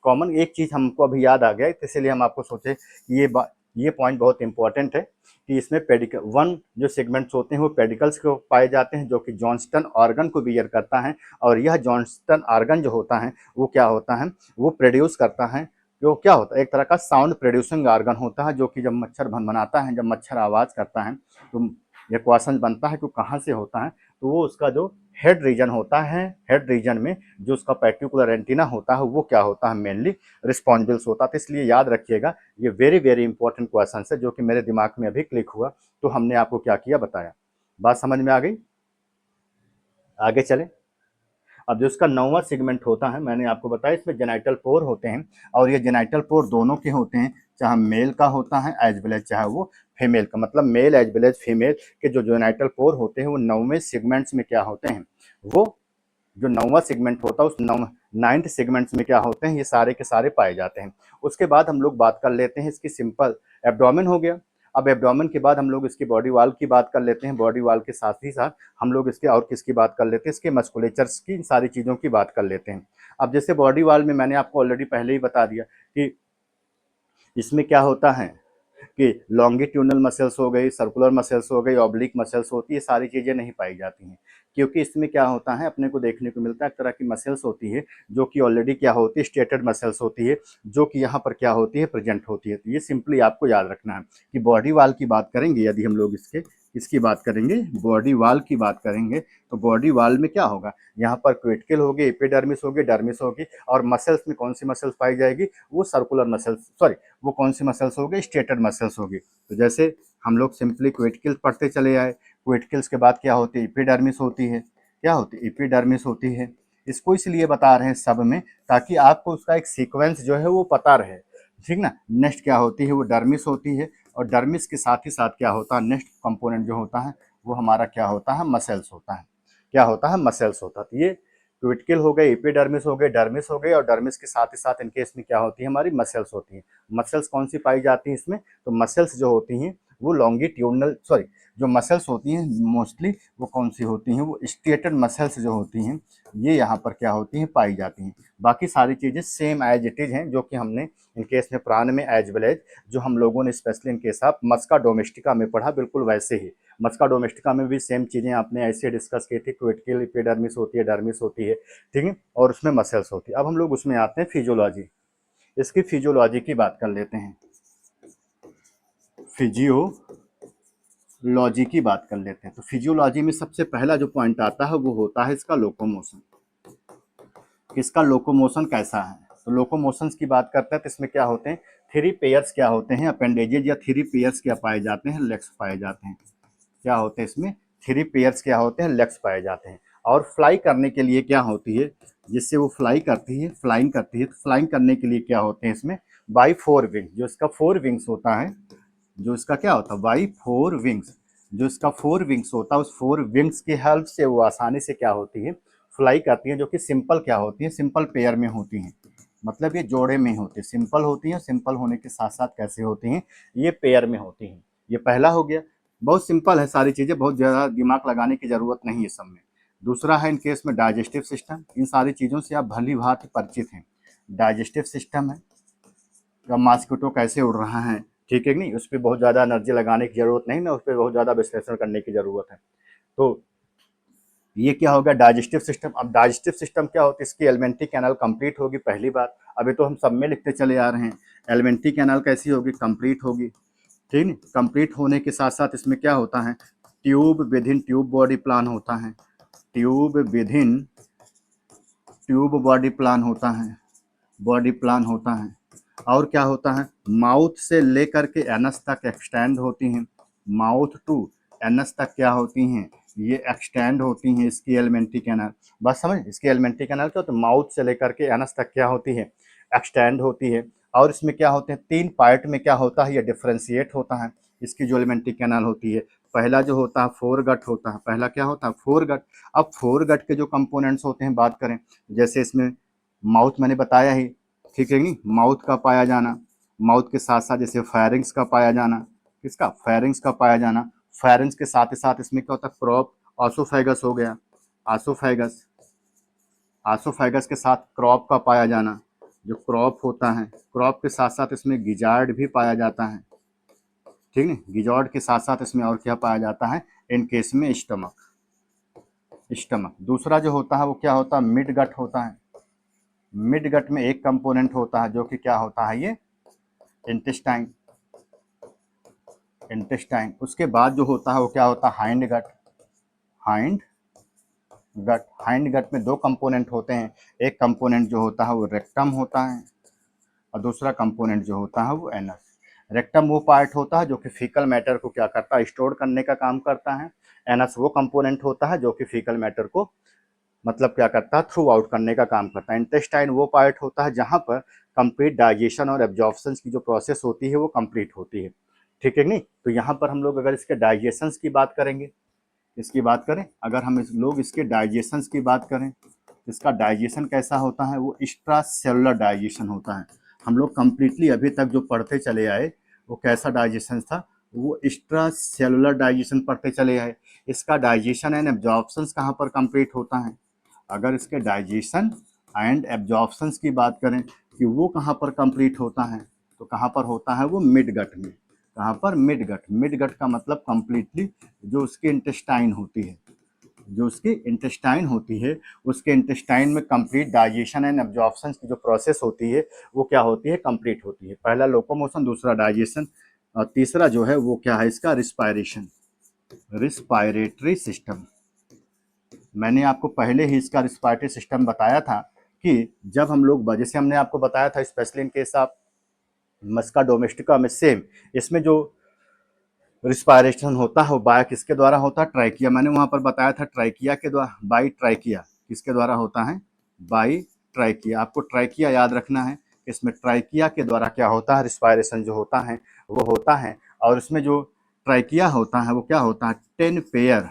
कॉमन एक चीज हमको अभी याद आ गया, तो इसीलिए हम आपको सोचे कि ये पॉइंट बहुत इंपॉर्टेंट है कि इसमें पेडिकल वन जो सेगमेंट्स होते हैं वो पेडिकल्स को पाए जाते हैं, जो कि जॉन्स्टन ऑर्गन को बियर करता है। और यह जॉन्स्टन ऑर्गन जो होता है वो क्या होता है, वो प्रोड्यूस करता है, जो क्या होता है, एक तरह का साउंड प्रोड्यूसिंग ऑर्गन होता है। जो कि जब मच्छर भनभनाता है, जब मच्छर आवाज करता है, तो ये क्वेश्चन बनता है कि कहाँ से होता है। तो वो उसका जो हेड रीजन होता है, हेड रीजन में जो उसका पर्टिकुलर एंटीना होता है वो क्या होता है, मेनली रिस्पॉन्सिबल्स होता है। तो इसलिए याद रखिएगा, ये वेरी वेरी इंपॉर्टेंट क्वेश्चन है जो कि मेरे दिमाग में अभी क्लिक हुआ। तो हमने आपको क्या किया, बताया। बात समझ में आ गई, आगे चले। अब जो इसका नौवां सेगमेंट होता है, मैंने आपको बताया इसमें जेनाइटल पोर होते हैं। और ये जेनाइटल पोर दोनों के होते हैं, चाहे मेल का होता है एज वेल एज चाहे वो फीमेल का। मतलब male as well as female के जो जेनाइटल पोर होते हैं वो नौवें सेगमेंट्स में क्या होते हैं, वो जो नौवां सेगमेंट होता है उस नाइन्थ सेगमेंट्स में क्या होते हैं, ये सारे के सारे पाए जाते हैं। उसके बाद हम लोग बात कर लेते हैं इसकी सिंपल एब्डोमेन हो गया। अब एब्डोमेन के बाद हम लोग इसकी बॉडी वाल की बात कर लेते हैं। बॉडी वाल के साथ ही साथ हम लोग इसके और किसकी बात कर लेते हैं, इसके मस्कुलेचर्स की, इन सारी चीज़ों की बात कर लेते हैं। अब जैसे बॉडी वाल में मैंने आपको ऑलरेडी पहले ही बता दिया कि इसमें क्या होता है कि लॉन्गिट्यूडनल मसल्स हो गई, सर्कुलर मसल्स हो गई, ऑब्लिक मसल्स होती है, ये सारी चीज़ें नहीं पाई जाती हैं। क्योंकि इसमें क्या होता है, अपने को देखने को मिलता है एक तरह की मसल्स होती है जो कि ऑलरेडी क्या होती है, स्टेटेड मसल्स होती है, जो कि यहाँ पर क्या होती है, प्रेजेंट होती है। तो ये सिंपली आपको याद रखना है कि बॉडी वाल की बात करेंगे, यदि हम लोग इसकी बात करेंगे, बॉडी वाल की बात करेंगे, तो बॉडी वाल में क्या होगा, यहाँ पर क्विटिकल होगी, एपिडर्मिस होगी, डर्मिस होगी। और मसल्स में कौन सी मसल्स पाई जाएगी, वो सर्कुलर मसल्स, सॉरी, वो कौन सी मसल्स होगी, स्टेटेड मसल्स होगी। तो जैसे हम लोग सिंपली क्विटिकल्स पढ़ते चले आए, क्विटिकल्स के बाद क्या होती है, एपिडर्मिस होती है। क्या होती है, एपिडर्मिस होती है। इसको इसलिए बता रहे हैं सब में, ताकि आपको उसका एक सीक्वेंस जो है वो पता रहे, ठीक ना। नेक्स्ट क्या होती है, वो डर्मिस होती है। और डर्मिस के साथ ही साथ क्या होता है, नेक्स्ट कंपोनेंट जो होता है वो हमारा क्या होता है, मसल्स होता है। क्या होता है, मसल्स होता है। तो ये क्विटिकल हो गए, एपिडर्मिस हो गए, डर्मिस हो गए। और डर्मिस के साथ ही साथ इनके इसमें क्या होती है, हमारी मसल्स होती हैं। मसल्स कौन सी पाई जाती हैं इसमें, तो मसल्स जो होती हैं वो लॉन्गिट्यूडनल सॉरी जो मसल्स होती हैं मोस्टली वो कौन सी होती हैं, वो स्ट्रेटेड मसल्स जो होती हैं ये यहाँ पर क्या होती हैं, पाई जाती हैं। बाकी सारी चीज़ें सेम एज इट इज़ हैं जो कि हमने इन केस में प्राण में एज वेल एज जो हम लोगों ने specially in case of Musca domestica में पढ़ा बिल्कुल वैसे ही। मस्का डोमेस्टिका में भी सेम चीज़ें आपने ऐसे डिस्कस की थी, क्विटिकल एपिडर्मिस होती है, डर्मिस होती है, ठीक है, और उसमें मसल्स होती है। अब हम लोग उसमें आते हैं फिजियोलॉजी, इसकी फिजियोलॉजी की बात कर लेते हैं। फिजियोलॉजी की बात कर लेते हैं तो फिजियोलॉजी में सबसे पहला जो पॉइंट आता है वो होता है इसका लोकोमोशन। इसका लोकोमोशन कैसा है, तो लोकोमोशंस की बात करते हैं तो इसमें क्या होते हैं, थ्री पेयर्स क्या होते हैं, अपेंडेजेज या थ्री पेयर्स क्या पाए जाते हैं, लेग्स पाए जाते हैं। क्या होते हैं इसमें, थ्री पेयर्स क्या होते हैं, लेग्स पाए जाते हैं। और फ्लाई करने के लिए क्या होती है, जिससे वो फ्लाई करती है, फ्लाइंग करती है, तो फ्लाइंग करने के लिए क्या होते हैं इसमें, बाई फोर विंग, जो इसका फोर विंग्स होता है, जो इसका क्या होता है बाई फोर विंग्स, जो इसका फोर विंग्स होता है उस फोर विंग्स की हेल्प से वो आसानी से क्या होती है, फ्लाई करती है, जो कि सिंपल क्या होती है, सिंपल पेयर में होती हैं। मतलब ये जोड़े में होती है, सिंपल होती हैं, सिंपल होने के साथ साथ कैसे होती हैं, ये पेयर में होती हैं। ये पहला हो गया, बहुत सिंपल है सारी चीज़ें, बहुत ज़्यादा दिमाग लगाने की ज़रूरत नहीं है सब में। दूसरा है इन केस में डाइजेस्टिव सिस्टम, इन सारी चीज़ों से आप भली भांति परिचित हैं। डाइजेस्टिव सिस्टम है, अब मॉस्किटो कैसे उड़ रहा है, ठीक है कि नहीं, उस पर बहुत ज़्यादा एनर्जी लगाने की ज़रूरत नहीं ना, उस पर बहुत ज़्यादा विश्लेषण करने की ज़रूरत है। तो ये क्या होगा डाइजेस्टिव सिस्टम। अब डाइजेस्टिव सिस्टम क्या होता है, इसकी एलिमेंट्री कैनाल कंप्लीट होगी पहली बात, अभी तो हम सब में लिखते चले आ रहे हैं। एलिमेंट्री कैनाल कैसी होगी, कंप्लीट होगी, ठीक है। कंप्लीट होने के साथ साथ इसमें क्या होता है, tube within tube body plan होता है, tube within tube body plan होता है, बॉडी प्लान होता है। और क्या होता है, माउथ से लेकर के एनस तक एक्सटेंड होती हैं, माउथ टू एनस तक क्या होती हैं, ये एक्सटेंड होती हैं इसकी एलिमेंट्री कैनाल। बस समझ, इसकी एलिमेंट्री कैनाल क्या होता है, माउथ से लेकर के एनस तक क्या होती है, एक्सटेंड होती है। और इसमें क्या होते हैं, तीन पार्ट में क्या होता है, ये डिफ्रेंशिएट होता है इसकी जो एलिमेंट्री कैनाल होती है। पहला जो होता है फोर गट होता है, पहला क्या होता है, फोर गट। अब फोर गट के जो कंपोनेंट्स होते हैं बात करें, जैसे इसमें माउथ मैंने बताया ही, ठीक है नहीं, माउथ का पाया जाना, माउथ के साथ साथ जैसे फायरिंग्स का पाया जाना, किसका, फायरिंग्स का पाया जाना। फायरिंग्स के साथ ही साथ इसमें क्या होता है, क्रॉप ऑसोफेगस हो गया, ऑसोफेगस, ऑसोफेगस के साथ क्रॉप का पाया जाना, जो क्रॉप होता है, क्रॉप के साथ साथ इसमें गिजार्ड भी पाया जाता है, ठीक है, गिजार्ड के साथ साथ इसमें और क्या पाया जाता है, इन केस में स्टमक, स्टमक। दूसरा जो होता है वो क्या होता है, मिड गट होता है, मिड गट में एक कंपोनेंट होता है जो कि क्या होता है, ये इंटेस्टाइन, इंटेस्टाइन। उसके बाद जो होता है वो क्या होता है, hind gut, hind gut. Hind gut में दो कंपोनेंट होते हैं, एक कंपोनेंट जो होता है वो रेक्टम होता है और दूसरा कंपोनेंट जो होता है वो एनस। रेक्टम वो पार्ट होता है जो कि फीकल मैटर को क्या करता है, स्टोर करने का काम करता है। एनस वो कंपोनेंट होता है जो कि फीकल मैटर को मतलब क्या करता है, थ्रू आउट करने का काम करता है। इंटेस्टाइन वो पार्ट होता है जहाँ पर कंप्लीट डाइजेशन और एब्जॉर्प्शन की जो प्रोसेस होती है वो कंप्लीट होती है, ठीक है नहीं। तो यहाँ पर हम लोग अगर इसके डाइजेशंस की बात करेंगे, इसकी बात करें, अगर हम इस लोग इसके डाइजेशंस की बात करें, इसका डाइजेशन कैसा होता है, वो एक्स्ट्रा सेलुलर डाइजेशन होता है। हम लोग कंप्लीटली अभी तक जो पढ़ते चले आए वो कैसा डाइजेशन था, वो एक्स्ट्रा सेलुलर डाइजेशन पढ़ते चले आए। इसका डाइजेशन एंड एब्जॉर्प्शन कहाँ पर कंप्लीट होता है, अगर इसके डाइजेशन एंड एब्जॉर्प्शंस की बात करें कि वो कहाँ पर कंप्लीट होता है, तो कहाँ पर होता है वो मिड गट में। कहाँ पर, मिड गट। मिड गट का मतलब कंप्लीटली जो उसकी इंटेस्टाइन होती है, जो उसकी इंटेस्टाइन होती है, उसके इंटेस्टाइन में कंप्लीट डाइजेशन एंड एब्जॉर्प्शन की जो प्रोसेस होती है वो क्या होती है, कंप्लीट होती है। पहला लोकोमोशन, दूसरा डाइजेशन और तीसरा जो है वो क्या है इसका, रिस्पायरेशन, रिस्पायरेटरी सिस्टम। मैंने आपको पहले ही इसका रिस्पायरेटरी सिस्टम बताया था कि जब हम लोग, जैसे हमने आपको बताया था specially in case of Musca domestica में सेम, इसमें जो रिस्पायरेशन होता है वो बाय किसके द्वारा होता है, ट्राइकिया। मैंने वहाँ पर बताया था ट्राइकिया के द्वारा, बाई ट्राइकिया, किसके द्वारा होता है, बाई ट्राइकिया। आपको ट्राइकिया याद रखना है, इसमें ट्राइकिया के द्वारा क्या होता है, रिस्पायरेशन जो होता है वो होता है। और इसमें जो ट्राइकिया होता है वो क्या होता है, 10 पेयर,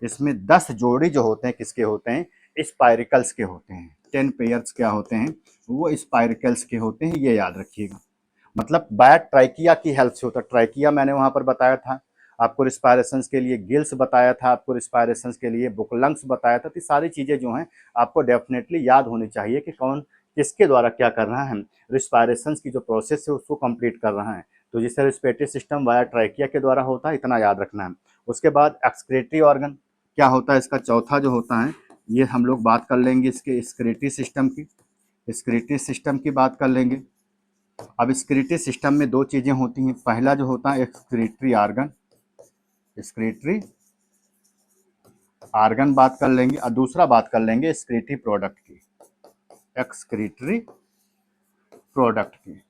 इसमें 10 जोड़ी जो होते हैं किसके होते हैं, स्पायरिकल्स के होते हैं। 10 पेयर्स क्या होते हैं, वो स्पायरिकल्स के होते हैं, ये याद रखिएगा। मतलब बाया ट्राइकिया की हेल्प से होता है। ट्राइकिया मैंने वहाँ पर बताया था आपको रिस्पायरेशंस के लिए, गिल्स बताया था आपको रिस्पायरेशंस के लिए, बुकलंग्स बताया था। तो सारी चीज़ें जो हैं आपको डेफिनेटली याद होनी चाहिए कि कौन किसके द्वारा क्या कर रहा है, रिस्पायरेशंस की जो प्रोसेस है उसको कंप्लीट कर रहा है। तो जिससे रिस्पिरेटरी सिस्टम वाया ट्राइकिया के द्वारा होता है, इतना याद रखना है। उसके बाद एक्सक्रीटरी ऑर्गन क्या होता है, इसका चौथा जो होता है, ये हम लोग बात कर लेंगे इसके एक्सक्रीटरी सिस्टम की। एक्सक्रीटरी सिस्टम की बात कर लेंगे। अब एक्सक्रीटरी सिस्टम में दो चीज़ें होती हैं। पहला जो होता है एक्सक्रीटरी आर्गन, एक्सक्रीटरी आर्गन बात कर लेंगे, और दूसरा बात कर लेंगे एक्सक्रीटरी प्रोडक्ट की, एक्सक्रीटरी प्रोडक्ट की।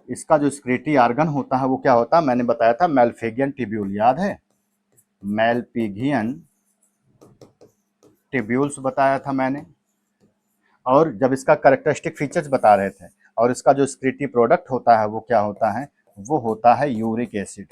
इसका जो एक्सक्रीटरी आर्गन होता है वो क्या होता है, मैंने बताया था मेलफिगियन ट्यूब्यूल, याद है, मेलपिगियन ट्यूब्यूल्स बताया था मैंने। और जब इसका कैरेक्टरिस्टिक फीचर्स बता रहे थे, और इसका जो एक्सक्रीटरी प्रोडक्ट होता है वो क्या होता है, वो होता है यूरिक एसिड।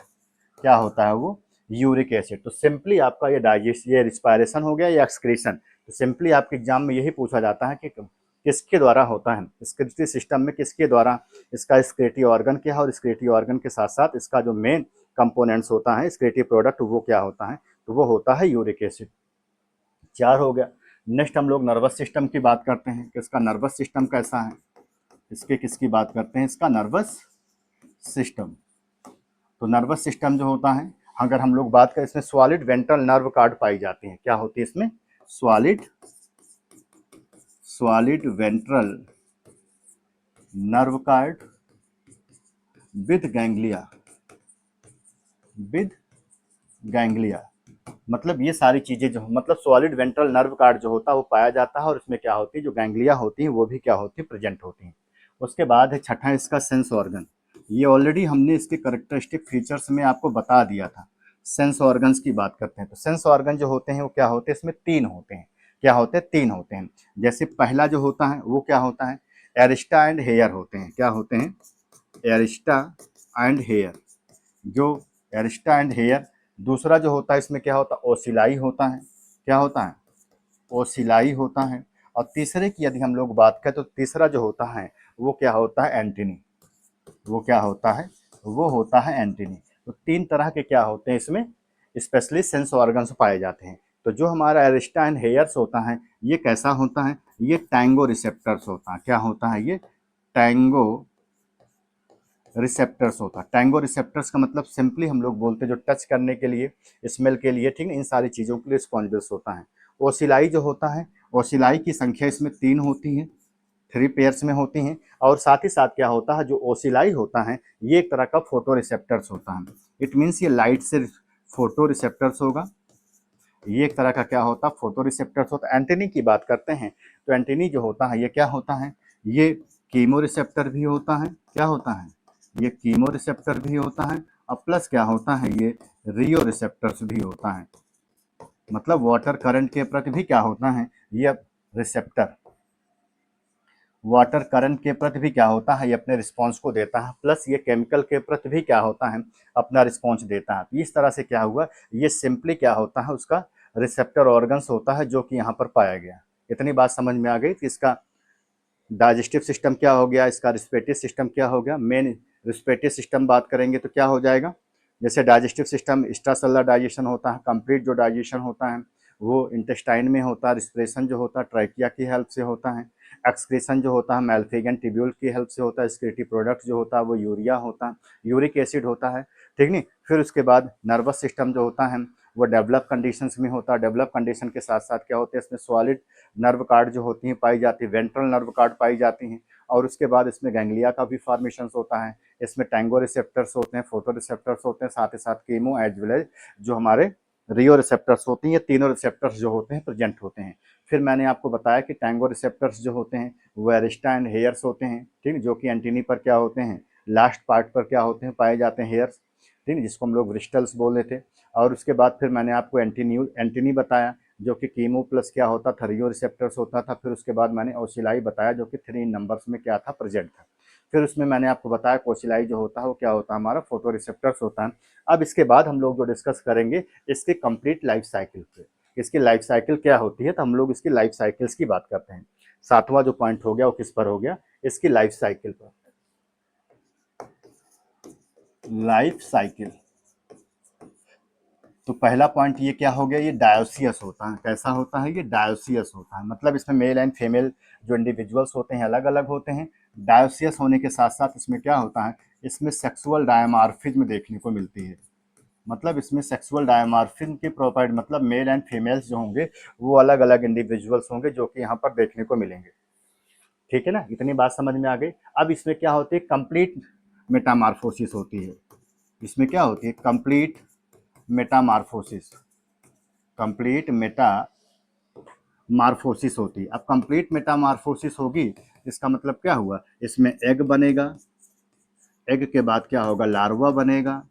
क्या होता है वो, यूरिक एसिड। तो सिंपली आपका ये डाइजेस्ट, ये रिस्पायरेशन हो गया या एक्सक्रीशन, तो सिंपली आपके एग्जाम में यही पूछा जाता है कि किसके द्वारा होता है, एक्सक्रीटरी सिस्टम में किसके द्वारा, इसका एक्सक्रीटरी ऑर्गन क्या है, और एक्सक्रीटरी ऑर्गन के साथ साथ इसका जो मेन कंपोनेंट्स होता है एक्सक्रीटरी प्रोडक्ट वो क्या होता है, तो वो होता है यूरिक एसिड। चार हो गया। नेक्स्ट हम लोग नर्वस सिस्टम की बात करते हैं कि इसका नर्वस सिस्टम कैसा है। इसके किसकी बात करते हैं, इसका नर्वस सिस्टम। तो नर्वस सिस्टम जो होता है, अगर हम लोग बात करें, इसमें सॉलिड वेंट्रल नर्व कार्ड पाई जाती हैं। क्या होती है इसमें, solid solid ventral nerve card with ganglia, with ganglia. मतलब ये सारी चीजें जो, मतलब सॉलिड वेंट्रल नर्व कार्ड जो होता है वो पाया जाता है, और इसमें क्या होती है, जो गैंग्लिया होती है वो भी क्या होती है, प्रेजेंट होती हैं। उसके बाद है छठा इसका सेंस ऑर्गन। ये ऑलरेडी हमने इसके करेक्टरिस्टिक फीचर्स में आपको बता दिया था। सेंस ऑर्गन्स की बात करते हैं, तो सेंस ऑर्गन जो होते हैं वो क्या होते हैं, इसमें तीन होते हैं। क्या होते हैं, तीन होते हैं। जैसे पहला जो होता है वो क्या होता है, एरिस्टा एंड हेयर होते हैं। क्या होते हैं, एरिस्टा एंड हेयर, जो एरिस्टा एंड हेयर। दूसरा जो होता है इसमें क्या होता है, ओसिलाई होता है। क्या होता है, ओसिलाई होता है। और तीसरे की यदि हम लोग बात करें तो तीसरा जो होता है वो क्या होता है, एंटीनी। वो क्या होता है, वो होता है एंटीनी। तो तीन तरह के क्या होते हैं इसमें, स्पेशली सेंस ऑर्गन्स पाए जाते हैं। तो जो हमारा एरिस्टा एंड हेयर्स होता है ये कैसा होता है, ये टैंगो रिसेप्टर्स होता है। क्या होता है, ये टैंगो रिसेप्टर्स होता है। टैंगो रिसेप्टर्स का मतलब सिंपली हम लोग बोलते हैं जो टच करने के लिए, स्मेल के लिए, ठीक है, इन सारी चीज़ों के लिए रिस्पॉन्सिबल होता है। ओसिलाई जो होता है, ओसिलाई की संख्या इसमें तीन होती है, थ्री पेयर्स में होती हैं। और साथ ही साथ क्या होता है, जो ओसिलाई होता है ये एक तरह का फोटो रिसेप्टर्स होता है। इट मीन्स ये लाइट से फोटो रिसेप्टर्स होगा, ये एक तरह का क्या होता है, फोटो रिसेप्टर्स होता है। एंटीनी की बात करते हैं तो एंटीनी जो होता है ये क्या होता है, ये कीमो रिसेप्टर भी होता है। क्या होता है, ये कीमो रिसेप्टर भी होता है, और प्लस क्या होता है, ये रियो रिसेप्टर्स भी होता है। मतलब वाटर करंट के प्रति भी क्या होता है, ये रिसेप्टर वाटर करंट के प्रति भी क्या होता है, ये अपने रिस्पॉन्स को देता है, प्लस ये केमिकल के प्रति भी क्या होता है, अपना रिस्पॉन्स देता है। तो इस तरह से क्या हुआ, ये सिंपली क्या होता है, उसका रिसेप्टर ऑर्गन्स होता है जो कि यहाँ पर पाया गया। इतनी बात समझ में आ गई कि इसका डाइजेस्टिव सिस्टम क्या हो गया, इसका रिस्पिरेटरी सिस्टम क्या हो गया। मेन रिस्पिरेटरी सिस्टम बात करेंगे तो क्या हो जाएगा, जैसे डाइजेस्टिव सिस्टम एक्स्ट्रासेलुलर डाइजेशन होता है, कंप्लीट जो डाइजेशन होता है वो इंटेस्टाइन में होता है। रिस्पिरेशन जो होता है ट्रैकिया की हेल्प से होता है। एक्सक्रीशन जो होता है मेलफिगियन ट्यूब्यूल की हेल्प से होता है। एक्सक्रीटरी प्रोडक्ट जो होता है वो यूरिया होता है, यूरिक एसिड होता है, ठीक नहीं। फिर उसके बाद नर्वस सिस्टम जो होता है वो डेवलप कंडीशंस में होता है। डेवलप कंडीशन के साथ साथ क्या होते हैं, इसमें सॉलिड नर्व कार्ड जो होती हैं पाई जाती है, वेंट्रल नर्व कार्ड पाई जाती हैं। और उसके बाद इसमें गैंग्लिया का भी फॉर्मेशन होता है। इसमें टैंगो रिसेप्टर्स होते हैं, फोटो रिसेप्टर्स होते हैं, साथ ही साथ कीमो एज वेल एज जो हमारे रियो रिसेप्टर्स होती हैं। ये तीनों रिसेप्टर्स जो होते हैं प्रेजेंट होते हैं। फिर मैंने आपको बताया कि टैंगो रिसेप्टर्स जो होते हैं वो एरिस्टा एंड हेयर्स होते हैं, ठीक, जो कि एंटीनी पर क्या होते हैं, लास्ट पार्ट पर क्या होते हैं, पाए जाते हैं हेयर्स, ठीक, जिसको हम लोग ब्रिस्टल्स बोले थे। और उसके बाद फिर मैंने आपको एंटीनी बताया जो कि कीमो प्लस क्या होता था, रियो रिसेप्टर्स होता था। फिर उसके बाद मैंने ओसिलाई बताया जो कि 3 नंबर्स में क्या था, प्रेजेंट था। फिर उसमें मैंने आपको बताया कोसिलाई जो होता है वो क्या होता है, हमारा फोटो रिसेप्टर्स होता है। अब इसके बाद हम लोग जो डिस्कस करेंगे इसके कंप्लीट लाइफ साइकिल पे, इसकी लाइफ साइकिल क्या होती है, तो हम लोग इसकी लाइफ साइकिल्स की बात करते हैं। सातवां जो पॉइंट हो गया वो किस पर हो गया, इसकी लाइफ साइकिल पर। Life cycle. तो पहला पॉइंट ये क्या हो गया, ये डायोसियस होता है। कैसा होता है, ये डायोसियस होता है, मतलब इसमें मेल एंड फीमेल जो इंडिविजुअल्स होते हैं अलग अलग होते हैं। डायोसियस होने के साथ साथ इसमें क्या होता है, इसमें सेक्सुअल डायमॉर्फिज्म देखने को मिलती है। मतलब इसमें सेक्सुअल डायमॉर्फिज्म की प्रॉपर्टी, मतलब मेल एंड फीमेल्स जो होंगे वो अलग अलग इंडिविजुअल्स होंगे जो कि यहाँ पर देखने को मिलेंगे। ठीक है ना, इतनी बात समझ में आ गई। अब इसमें क्या होती है, कंप्लीट मेटामार्फोसिस होती है। इसमें क्या होती है, कंप्लीट मेटामार्फोसिस, कंप्लीट मेटामार्फोसिस होती है। अब कंप्लीट मेटामार्फोसिस होगी, इसका मतलब क्या हुआ, इसमें एग बनेगा, एग के बाद क्या होगा, लार्वा बनेगा,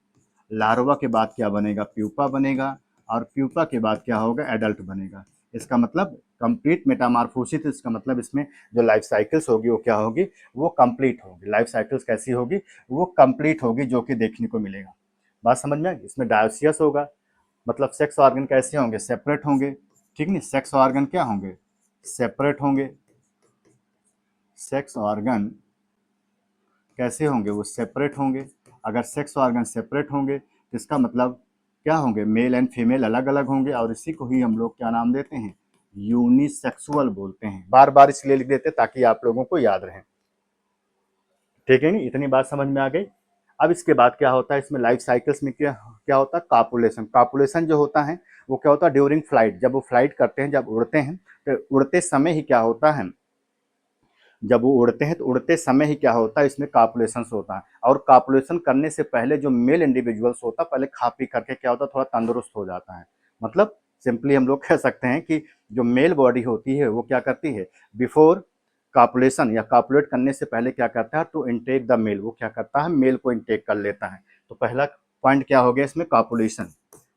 लार्वा के बाद क्या बनेगा, प्यूपा बनेगा, और प्यूपा के बाद क्या होगा, एडल्ट बनेगा। इसका मतलब कंप्लीट मेटामार्फोसिस, इसका मतलब इसमें जो लाइफ साइकिल्स होगी वो क्या होगी, वो कंप्लीट होगी। लाइफ साइकिल्स कैसी होगी, वो कंप्लीट होगी, जो कि देखने को मिलेगा। बात समझ में आई। इसमें डायोसियस होगा, मतलब सेक्स ऑर्गन कैसे होंगे, सेपरेट होंगे। ठीक नहीं, सेक्स ऑर्गन क्या होंगे, सेपरेट होंगे। सेक्स ऑर्गन कैसे होंगे, वो सेपरेट होंगे। अगर सेक्स ऑर्गन सेपरेट होंगे तो इसका मतलब क्या होंगे, मेल एंड फीमेल अलग अलग होंगे, और इसी को ही हम लोग क्या नाम देते हैं, यूनिसेक्सुअल बोलते हैं। बार बार इसलिए लिख देते हैं ताकि आप लोगों को याद रहे। ठीक है, नहीं इतनी बात समझ में आ गई। अब इसके बाद क्या होता है, इसमें लाइफ साइकिल्स में क्या क्या होता है, कापुलेशन। कापुलेशन जो होता है वो क्या होता है, ड्यूरिंग फ्लाइट, जब वो फ्लाइट करते हैं, जब उड़ते हैं, तो उड़ते समय ही क्या होता है, जब वो उड़ते हैं तो उड़ते समय ही क्या होता है, इसमें कापुलेशन होता है। और कापुलेशन करने से पहले जो मेल इंडिविजुअल्स होता है, पहले खा पी करके क्या होता है, थोड़ा तंदुरुस्त हो जाता है। मतलब सिंपली हम लोग कह सकते हैं कि जो मेल बॉडी होती है वो क्या करती है, बिफोर कापुलेशन या कापुलेट करने से पहले क्या करता है, टू इनटेक द मेल, वो क्या करता है, मेल को इनटेक कर लेता है। तो पहला पॉइंट क्या हो गया इसमें, कापुलेशन।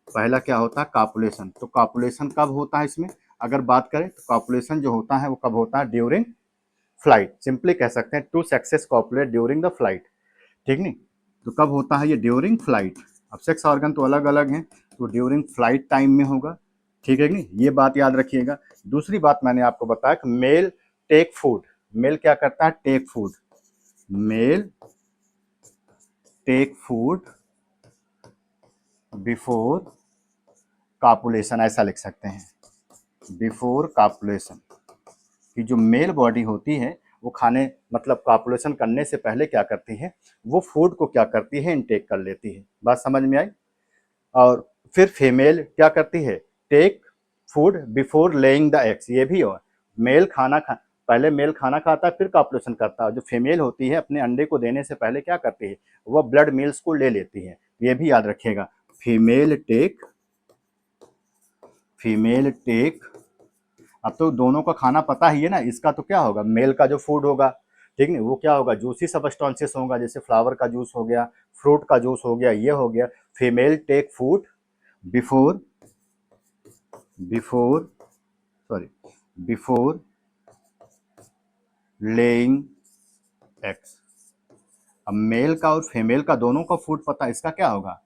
पहला क्या होता है, कापुलेशन। तो कापुलेशन कब होता है इसमें, अगर बात करें तो कापुलेशन जो होता है वो कब होता है, ड्यूरिंग फ्लाइट। सिंपली कह सकते हैं two sexes copulate during the flight. ठीक नहीं, तो कब होता है ये, ड्यूरिंग फ्लाइट। अब सेक्स ऑर्गन तो अलग अलग हैं, तो ड्यूरिंग फ्लाइट टाइम में होगा। ठीक है कि नहीं, ये बात याद रखिएगा। दूसरी बात मैंने आपको बताया कि मेल टेक फूड, मेल क्या करता है, take food, male take food before copulation, ऐसा लिख सकते हैं, बिफोर कापुलेशन। कि जो मेल बॉडी होती है वो खाने, मतलब कॉपुलेशन करने से पहले क्या करती है, वो फूड को क्या करती है, इनटेक कर लेती है। बात समझ में आई। और फिर फीमेल क्या करती है, take food before laying the eggs, ये भी हो, मेल खाना खा पहले मेल खाना खाता है फिर कॉपुलेशन करता है। जो फीमेल होती है अपने अंडे को देने से पहले क्या करती है, वह ब्लड मील्स को ले लेती है। ये भी याद रखिएगा, फीमेल टेक, फीमेल टेक। अब तो दोनों का खाना पता ही है ना, इसका तो क्या होगा, मेल का जो फूड होगा, ठीक नहीं, वो क्या होगा, जूसी सबस्टेंसेस होगा, जैसे फ्लावर का जूस हो गया, फ्रूट का जूस हो गया, ये हो गया। Female take food before, before sorry before laying eggs. अब मेल का और फीमेल का दोनों का फूड पता है, इसका क्या होगा,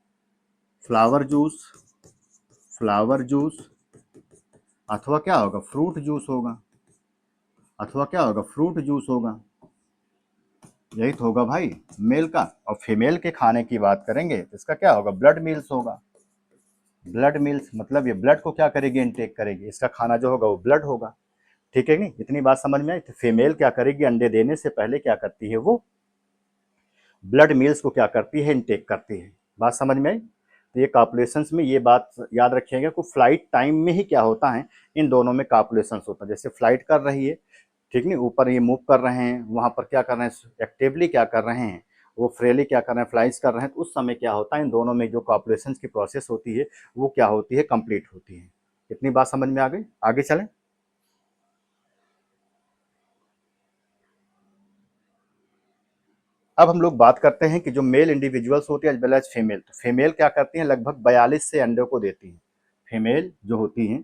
फ्लावर जूस, फ्लावर जूस, अथवा क्या होगा, फ्रूट जूस होगा, अथवा क्या होगा, फ्रूट जूस होगा। यही तो होगा भाई मेल का। और फीमेल के खाने की बात करेंगे तो इसका क्या होगा, ब्लड मील्स होगा। ब्लड मील्स मतलब ये ब्लड को क्या करेगी, इनटेक करेगी, इसका खाना जो होगा वो ब्लड होगा। ठीक है नहीं, इतनी बात समझ में आई। तो फीमेल क्या करेगी, अंडे देने से पहले क्या करती है, वो ब्लड मील्स को क्या करती है, इनटेक करती है। बात समझ में आई। तो ये कॉपुलेशंस में ये बात याद रखिएगा कि फ्लाइट टाइम में ही क्या होता है, इन दोनों में कॉपुलेशंस होता है। जैसे फ्लाइट कर रही है, ठीक नहीं, ऊपर ये मूव कर रहे हैं, वहाँ पर क्या कर रहे हैं, एक्टिवली क्या कर रहे हैं, वो फ्रेली क्या कर रहे हैं, फ्लाइज कर रहे हैं, तो उस समय क्या होता है, इन दोनों में जो कॉपुलेशन की प्रोसेस होती है वो क्या होती है, कंप्लीट होती है। इतनी बात समझ में आ गई, आगे चलें। अब हम लोग बात करते हैं कि जो मेल इंडिविजुअल्स होती है एज वेल एज फीमेल, तो फीमेल क्या करती हैं, लगभग 42 से अंडों को देती हैं। फीमेल जो होती हैं,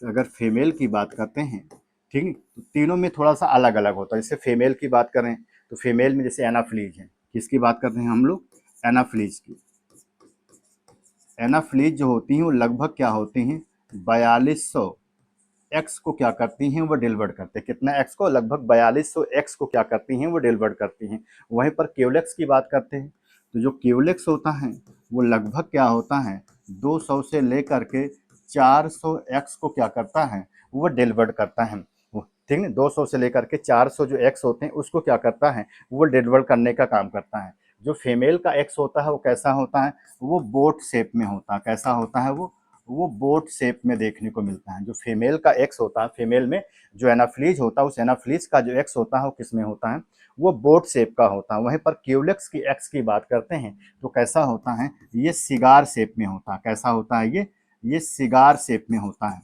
तो अगर फीमेल की बात करते हैं, ठीक है, तो तीनों में थोड़ा सा अलग अलग होता है। जैसे फीमेल की बात करें तो फीमेल में जैसे एनाफ्लीज है, किसकी बात करते हैं हम लोग, एनाफ्लीज की। एनाफ्लीज जो होती हैं वो लगभग क्या होती हैं, 4200 एक्स को क्या करती हैं, वो डिलीवर करते हैं। कितना एक्स को, लगभग 4200 एक्स को क्या करती हैं, वो डिलीवर करती हैं। वहीं पर क्यूलेक्स की बात करते हैं तो जो क्यूलेक्स होता है वो लगभग क्या होता है 200 से लेकर के 400 एक्स को क्या करता है वो डिलीवर करता है। वो ठीक है 200 से लेकर के 400 जो एक्स होते हैं उसको क्या करता है वो डिलीवर करने का काम करता है। जो फीमेल का एक्स होता है वो कैसा होता है वो बोट शेप में होता है। कैसा होता है वो बोट शेप में देखने को मिलता है। जो फीमेल का एक्स होता है, फीमेल में जो एनाफ्लीज होता है उस एनाफ्लीज का जो एक्स होता है वो किस में होता है वो बोट शेप का होता है। वहीं पर क्यूलेक्स की एक्स की बात करते हैं तो कैसा होता है ये सिगार शेप में होता है। कैसा होता है ये सिगार शेप में होता है।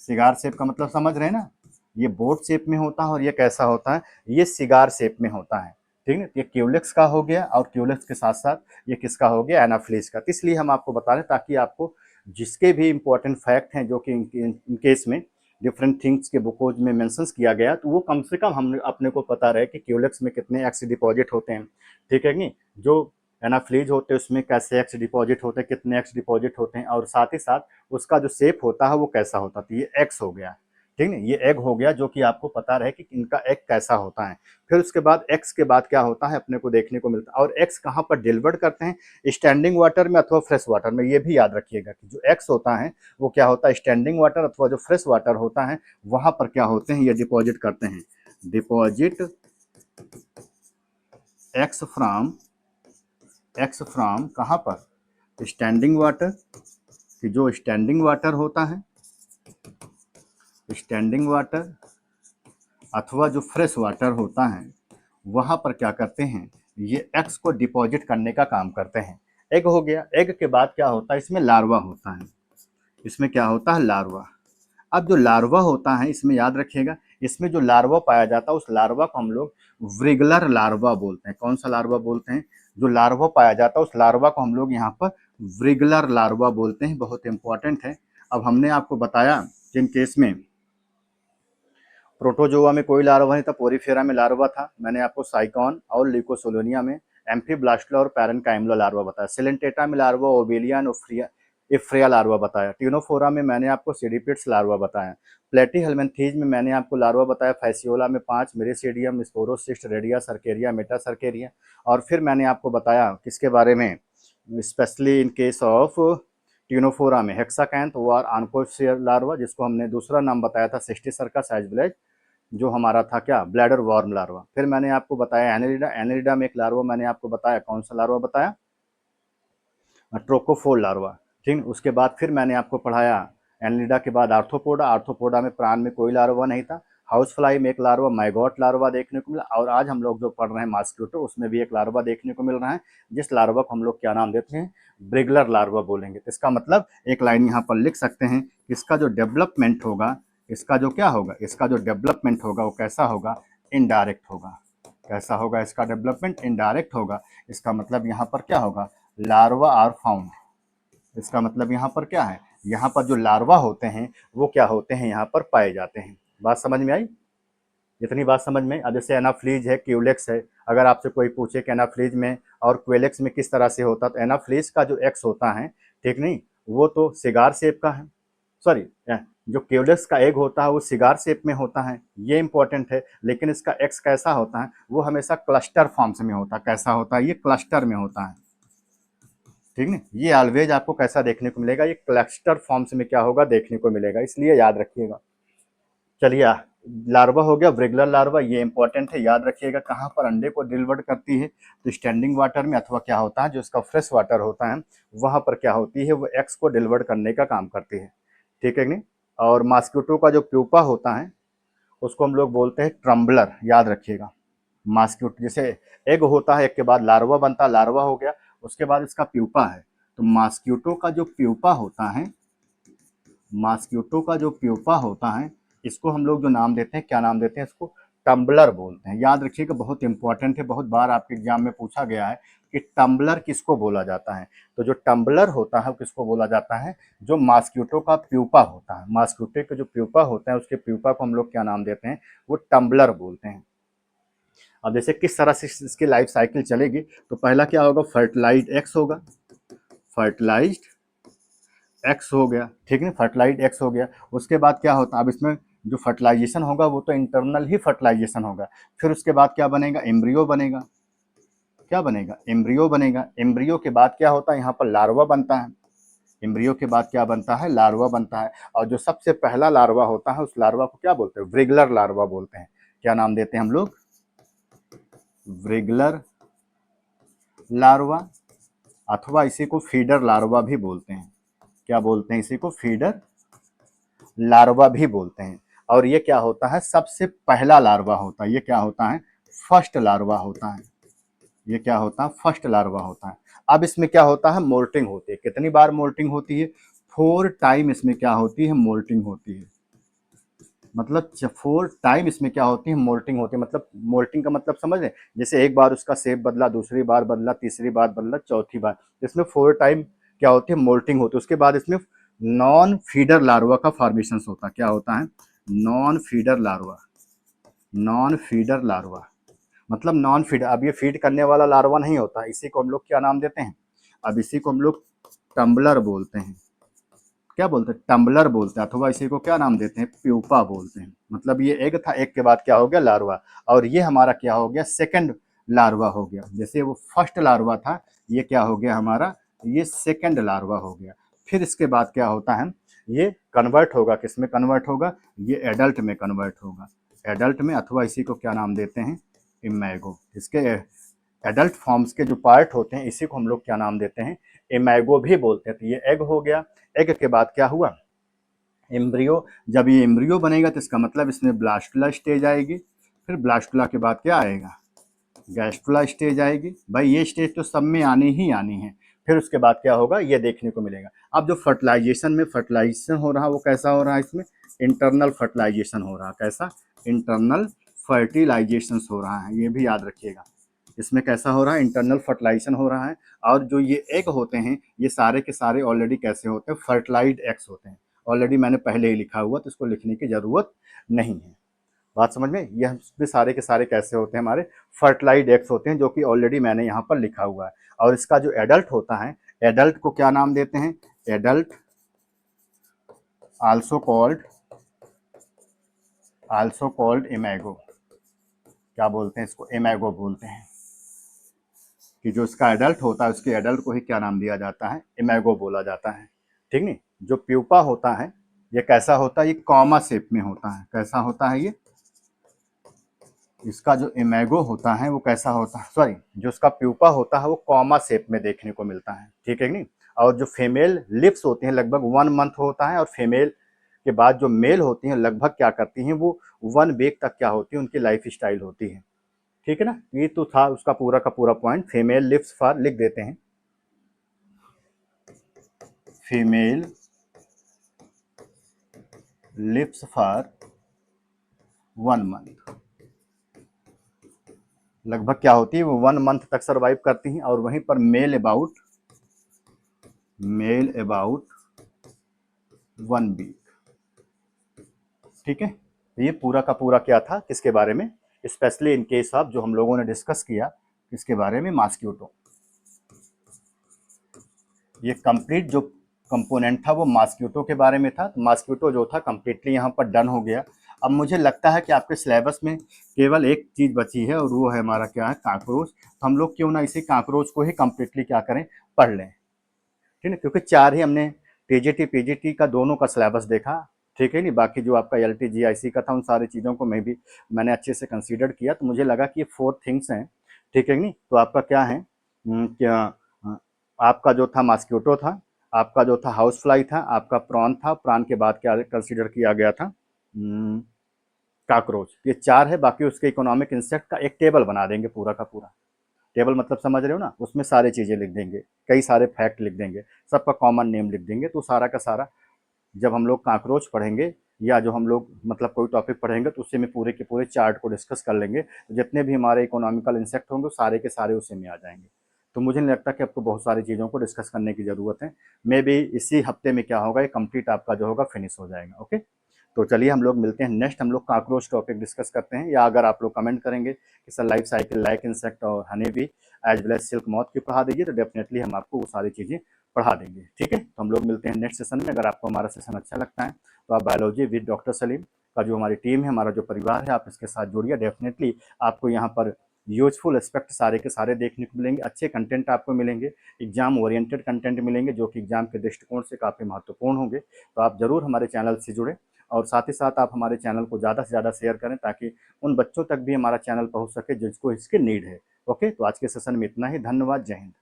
सिगार शेप का मतलब समझ रहे हैं ना, ये बोट शेप में होता है और ये कैसा होता है ये सिगार शेप में होता है। ठीक है, ये क्यूलेक्स का हो गया और क्यूलेक्स के साथ साथ ये किसका हो गया एनाफ्लीज का। तो इसलिए हम आपको बता रहे हैं ताकि आपको जिसके भी इंपॉर्टेंट फैक्ट हैं जो कि इन केस में डिफरेंट थिंग्स के बुकोज में मेंशंस किया गया तो वो कम से कम हम अपने को पता रहे कि क्यूलेक्स में कितने एक्स डिपॉजिट होते हैं। ठीक है कि नहीं, जो एनाफ्लीज होते हैं उसमें कैसे एक्स डिपॉजिट होते हैं, कितने एक्स डिपॉजिट होते हैं और साथ ही साथ उसका जो शेप होता है वो कैसा होता है। तो ये एक्स हो गया, ठीक है, ये एग हो गया जो कि आपको पता रहे कि इनका एग कैसा होता है। फिर उसके बाद एक्स के बाद क्या होता है अपने को देखने को मिलता है और एक्स कहाँ पर डिलीवर करते हैं स्टैंडिंग वाटर में अथवा फ्रेश वाटर में। ये भी याद रखिएगा कि जो एक्स होता है वो क्या होता है स्टैंडिंग वाटर अथवा जो फ्रेश वाटर होता है वहां पर क्या होते हैं ये डिपॉजिट करते हैं। डिपॉजिट एक्स फ्रॉम कहाँ पर स्टैंडिंग वाटर, कि जो स्टैंडिंग वाटर होता है स्टैंडिंग वाटर अथवा जो फ्रेश वाटर होता है वहाँ पर क्या करते हैं ये एग्स को डिपॉजिट करने का काम करते हैं। एग हो गया, एग के बाद क्या होता है इसमें लार्वा होता है। इसमें क्या होता है लार्वा। अब जो लार्वा होता है इसमें याद रखिएगा इसमें जो लार्वा पाया जाता है उस लार्वा को हम लोग व्रिगलर लार्वा बोलते हैं। कौन सा लार्वा बोलते हैं, जो लार्वा पाया जाता है उस लार्वा को हम लोग यहाँ पर व्रिगलर लार्वा बोलते हैं। बहुत इंपॉर्टेंट है। अब हमने आपको बताया जिन केस में प्रोटोजोआ में कोई लार्वा नहीं था, पोरीफेरा में लार्वा था। मैंने आपको साइकॉन और ल्यूकोसोलोनिया में एम्फीब्लास्टुला और पैरेन्काइमला लार्वा बताया। सिलेंटेटा में लार्वा ओबेलिया और इफ्रिया लार्वा बताया। ट्यूनोफोरा में मैंने आपको सीडिपिड्स लार्वा बताया। प्लेटीहेल्मिन्थीज में मैंने आपको लार्वा बताया। फैसियोला में 5 miracidium sporocyst redia cercaria meta cercaria. और फिर मैंने आपको बताया किसके बारे में स्पेशली इन केस ऑफ ट्यूनोफोरा में हेक्साकैंथ और आनकोसियर लार्वा जिसको हमने दूसरा नाम बताया था सिस्टिसर्का साइजब्लेज जो हमारा था क्या ब्लैडर वॉर्म लार्वा। फिर मैंने आपको बताया एनेलिडा, एनेलिडा में एक लार्वा मैंने आपको बताया कौन सा लार्वा बताया ट्रोकोफोल लार्वा। ठीक, उसके बाद फिर मैंने आपको पढ़ाया एनेलिडा के बाद आर्थ्रोपोडा। आर्थ्रोपोडा में प्राण में कोई लार्वा नहीं था। हाउस फ्लाई में एक लार्वा मैगॉट लार्वा देखने को मिला और आज हम लोग जो पढ़ रहे हैं मॉस्किटो उसमें भी एक लार्वा देखने को मिल रहा है जिस लार्वा को हम लोग क्या नाम देते हैं ब्रिगलर लार्वा बोलेंगे। तो इसका मतलब एक लाइन यहाँ पर लिख सकते हैं इसका जो डेवलपमेंट होगा इसका जो क्या होगा इसका जो डेवलपमेंट होगा वो कैसा होगा इनडायरेक्ट होगा। कैसा होगा इसका डेवलपमेंट इनडायरेक्ट होगा। इसका मतलब यहाँ पर क्या होगा लार्वा आर फाउंड। इसका मतलब यहाँ पर क्या है यहाँ पर जो लार्वा होते हैं वो क्या होते हैं यहाँ पर पाए जाते हैं। बात समझ में आई, इतनी बात समझ में। अब जैसे एनाफ्लीज है क्यूलेक्स है, अगर आपसे कोई पूछे कि एनाफ्लीज में और क्वेलेक्स में किस तरह से होता तो एनाफ्लीज का जो एक्स होता है ठीक नहीं वो तो सिगार शेप का है। सॉरी, जो क्यूलेक्स का एग होता है वो सिगार शेप में होता है, ये इंपॉर्टेंट है। लेकिन इसका एक्स कैसा होता है वो हमेशा क्लस्टर फॉर्म्स में होता है। कैसा होता है ये क्लस्टर में होता है। ठीक है, ये ऑलवेज आपको कैसा देखने को मिलेगा ये क्लस्टर फॉर्म्स में क्या होगा देखने को मिलेगा, इसलिए याद रखिएगा। चलिए लार्वा हो गया रेगुलर लार्वा, ये इंपॉर्टेंट है याद रखिएगा। कहाँ पर अंडे को डिलीवर करती है तो स्टैंडिंग वाटर में अथवा क्या होता है जो इसका फ्रेश वाटर होता है वहाँ पर क्या होती है वो एक्स को डिलीवर करने का काम करती है। ठीक है नहीं, और मॉस्किटो का जो प्यूपा होता है उसको हम लोग बोलते हैं ट्रम्बलर, याद रखिएगा। मॉस्किटो जैसे एग होता है, एग के बाद लार्वा बनता है, लार्वा हो गया, उसके बाद इसका प्यूपा है। तो मॉस्किटो का जो प्यूपा होता है मॉस्किटो का जो प्यूपा होता है इसको हम लोग जो नाम देते हैं क्या नाम देते हैं इसको टम्बलर बोलते हैं। याद रखिएगा बहुत इंपॉर्टेंट है, बहुत बार आपके एग्जाम में पूछा गया है कि टम्बलर किसको बोला जाता है। तो जो टम्बलर होता है वो किसको बोला जाता है जो मॉस्किटो का प्यूपा होता है। मॉस्किटो के जो प्यूपा होता है उसके प्यूपा को हम लोग क्या नाम देते हैं वो टम्बलर बोलते हैं। अब जैसे किस तरह से इसकी लाइफ साइकिल चलेगी तो पहला क्या होगा फर्टिलाइज एक्स होगा, फर्टिलाइज्ड एक्स हो गया। ठीक है, फर्टिलाइज एक्स हो गया। उसके बाद क्या होता है अब इसमें जो फर्टिलाइजेशन होगा वो तो इंटरनल ही फर्टिलाइजेशन होगा। फिर उसके बाद क्या बनेगा एम्ब्रियो बनेगा। क्या बनेगा, एम्ब्रियो बनेगा। एम्ब्रियो के बाद क्या होता है, यहाँ पर लार्वा बनता है। एम्ब्रियो के बाद क्या बनता है, लार्वा बनता है। और जो सबसे पहला लार्वा होता है उस लार्वा को क्या बोलते हैं, व्रिगलर लार्वा बोलते हैं। क्या नाम देते हैं हम लोग, व्रिगलर लार्वा, अथवा इसी को फीडर लार्वा भी बोलते हैं। क्या बोलते हैं, इसी को फीडर लार्वा भी बोलते हैं। और ये क्या होता है, सबसे पहला लार्वा होता है। ये क्या होता है, फर्स्ट लार्वा होता है। ये क्या होता है, फर्स्ट लार्वा होता है। अब इसमें क्या होता है, मोल्टिंग होती है। कितनी बार मोल्टिंग होती है, 4 टाइम इसमें क्या होती है, मोल्टिंग होती है। मतलब 4 टाइम इसमें क्या होती है, मोल्टिंग होती है। मतलब मोल्टिंग का मतलब समझ रहे हैं, जैसे एक बार उसका शेप बदला, दूसरी बार बदला, तीसरी बार बदला, चौथी बार, इसमें 4 टाइम क्या होती है, मोल्टिंग होती है। उसके बाद इसमें नॉन फीडर लार्वा का फॉर्मेशन होता है। क्या होता है, non feeder larva. Non feeder larva मतलब नॉन फीडर, अब ये फीड करने वाला लार्वा नहीं होता। इसी को हम लोग क्या नाम देते हैं, अब इसी को हम लोग टम्बलर बोलते हैं। क्या बोलते हैं, टम्बलर बोलते हैं, अथवा इसी को क्या नाम देते हैं, प्यूपा बोलते हैं। मतलब ये एग था, एग के बाद क्या हो गया, लार्वा। और ये हमारा क्या हो गया, सेकंड लार्वा हो गया। जैसे वो फर्स्ट लार्वा था, ये क्या हो गया हमारा, ये सेकंड लार्वा हो गया। फिर इसके बाद क्या होता है, ये कन्वर्ट होगा, किस में कन्वर्ट होगा, ये एडल्ट में कन्वर्ट होगा। एडल्ट में, अथवा इसी को क्या नाम देते हैं, इमैगो। इसके एडल्ट फॉर्म्स के जो पार्ट होते हैं इसी को हम लोग क्या नाम देते हैं, इमैगो भी बोलते हैं। तो ये एग हो गया। एग के बाद क्या हुआ, एम्ब्रियो। जब ये एम्ब्रियो बनेगा तो इसका मतलब इसमें ब्लास्टुला स्टेज आएगी। फिर ब्लास्टुला के बाद क्या आएगा, गैस्ट्रुला स्टेज आएगी। भाई ये स्टेज तो सब में आनी ही आनी है। फिर उसके बाद क्या होगा, ये देखने को मिलेगा। अब जो फर्टिलाइजेशन में फर्टिलाइजेशन हो रहा है वो कैसा हो रहा है, इसमें इंटरनल फर्टिलाइजेशन हो रहा है। कैसा, इंटरनल फर्टिलाइजेशन हो रहा है, ये भी याद रखिएगा। इसमें कैसा हो रहा है, इंटरनल फर्टिलाइजेशन हो रहा है। और जो ये एग होते हैं ये सारे के सारे ऑलरेडी कैसे होते हैं, फर्टिलाइज्ड एग्स होते हैं। ऑलरेडी मैंने पहले ही लिखा हुआ तो इसको लिखने की ज़रूरत नहीं है। बात समझ में, ये भी सारे के सारे कैसे होते हैं, हमारे फर्टिलाइज्ड एग्स होते हैं, जो कि ऑलरेडी मैंने यहाँ पर लिखा हुआ है। और इसका जो एडल्ट होता है, एडल्ट को क्या नाम देते हैं, adult also called, also called imago. क्या बोलते हैं इसको, इमैगो बोलते हैं। कि जो इसका एडल्ट होता है उसके एडल्ट को ही क्या नाम दिया जाता है, इमैगो बोला जाता है। ठीक नहीं। जो प्यूपा होता है ये कैसा होता है, ये कॉमा शेप में होता है। कैसा होता है ये, इसका जो इमैगो होता है वो कैसा होता है, सॉरी, जो उसका प्यूपा होता है वो कॉमा शेप में देखने को मिलता है। ठीक है नहीं। और जो फीमेल लिप्स होती हैं लगभग 1 मंथ होता है। और फीमेल के बाद जो मेल होती हैं लगभग क्या करती हैं, वो 1 वीक तक क्या होती है, उनकी लाइफ स्टाइल होती है। ठीक है ना। ये तो था उसका पूरा का पूरा पॉइंट। फीमेल लिप्स फॉर लिख देते हैं, फीमेल लिप्स फॉर 1 मंथ। लगभग क्या होती है, वो 1 मंथ तक सर्वाइव करती हैं। और वहीं पर मेल अबाउट 1 वीक। ठीक है। तो ये पूरा का पूरा क्या था, किसके बारे में, स्पेशली इन केस ऑफ जो हम लोगों ने डिस्कस किया, किसके बारे में, मॉस्क्यूटो। ये कंप्लीट जो कंपोनेंट था वो मॉस्क्यूटो के बारे में था। तो मॉस्क्यूटो जो था कंप्लीटली यहाँ पर डन हो गया। अब मुझे लगता है कि आपके सिलेबस में केवल एक चीज़ बची है और वो है हमारा क्या है, काकरोच। तो हम लोग क्यों ना इसी काकरोच को ही कंप्लीटली क्या करें, पढ़ लें। ठीक है, क्योंकि 4 ही हमने टीजीटी पीजीटी का दोनों का सिलेबस देखा। ठीक है नहीं। बाकी जो आपका एलटी जीआईसी का था उन सारी चीज़ों को मैंने अच्छे से कंसीडर किया। तो मुझे लगा कि ये 4 थिंग्स हैं। ठीक है नहीं। तो आपका क्या है, क्या आपका जो था मॉस्क्यूटो था, आपका जो था हाउस फ्लाई था, आपका प्रॉन था, प्रॉन के बाद क्या कंसीडर किया गया था, काकरोच। ये 4 है। बाकी उसके इकोनॉमिक इंसेक्ट का एक टेबल बना देंगे पूरा का पूरा। टेबल मतलब समझ रहे हो ना, उसमें सारी चीज़ें लिख देंगे, कई सारे फैक्ट लिख देंगे, सबका कॉमन नेम लिख देंगे। तो सारा का सारा जब हम लोग काकरोच पढ़ेंगे या जो हम लोग मतलब कोई टॉपिक पढ़ेंगे तो उससे में पूरे के पूरे चार्ट को डिस्कस कर लेंगे। तो जितने भी हमारे इकोनॉमिकल इंसेक्ट होंगे सारे के सारे उसी में आ जाएंगे। तो मुझे नहीं लगता कि आपको बहुत सारी चीज़ों को डिस्कस करने की ज़रूरत है। मे बी इसी हफ्ते में क्या होगा, ये कंप्लीट आपका जो होगा फिनिश हो जाएगा। ओके। तो चलिए हम लोग मिलते हैं नेक्स्ट, हम लोग काकरोच टॉपिक डिस्कस करते हैं। या अगर आप लोग कमेंट करेंगे कि sir life cycle like insect और हनी भी as well as silk moth की पढ़ा दीजिए, तो डेफिनेटली हम आपको वो सारी चीज़ें पढ़ा देंगे। ठीक है। तो हम लोग मिलते हैं नेक्स्ट सेशन में। अगर आपको हमारा सेशन अच्छा लगता है तो आप बायोलॉजी विद डॉक्टर सलीम का जो हमारी टीम है, हमारा जो परिवार है, आप इसके साथ जुड़िए। डेफिनेटली आपको यहाँ पर यूजफुल एस्पेक्ट सारे के सारे देखने को मिलेंगे, अच्छे कंटेंट आपको मिलेंगे, एग्जाम ओरिएंटेड कंटेंट मिलेंगे जो कि एग्जाम के दृष्टिकोण से काफ़ी महत्वपूर्ण होंगे। तो आप ज़रूर हमारे चैनल से जुड़ें और साथ ही साथ आप हमारे चैनल को ज़्यादा से ज़्यादा शेयर करें ताकि उन बच्चों तक भी हमारा चैनल पहुंच सके जिसको इसकी नीड है। ओके, तो आज के सेशन में इतना ही। धन्यवाद। जय हिंद।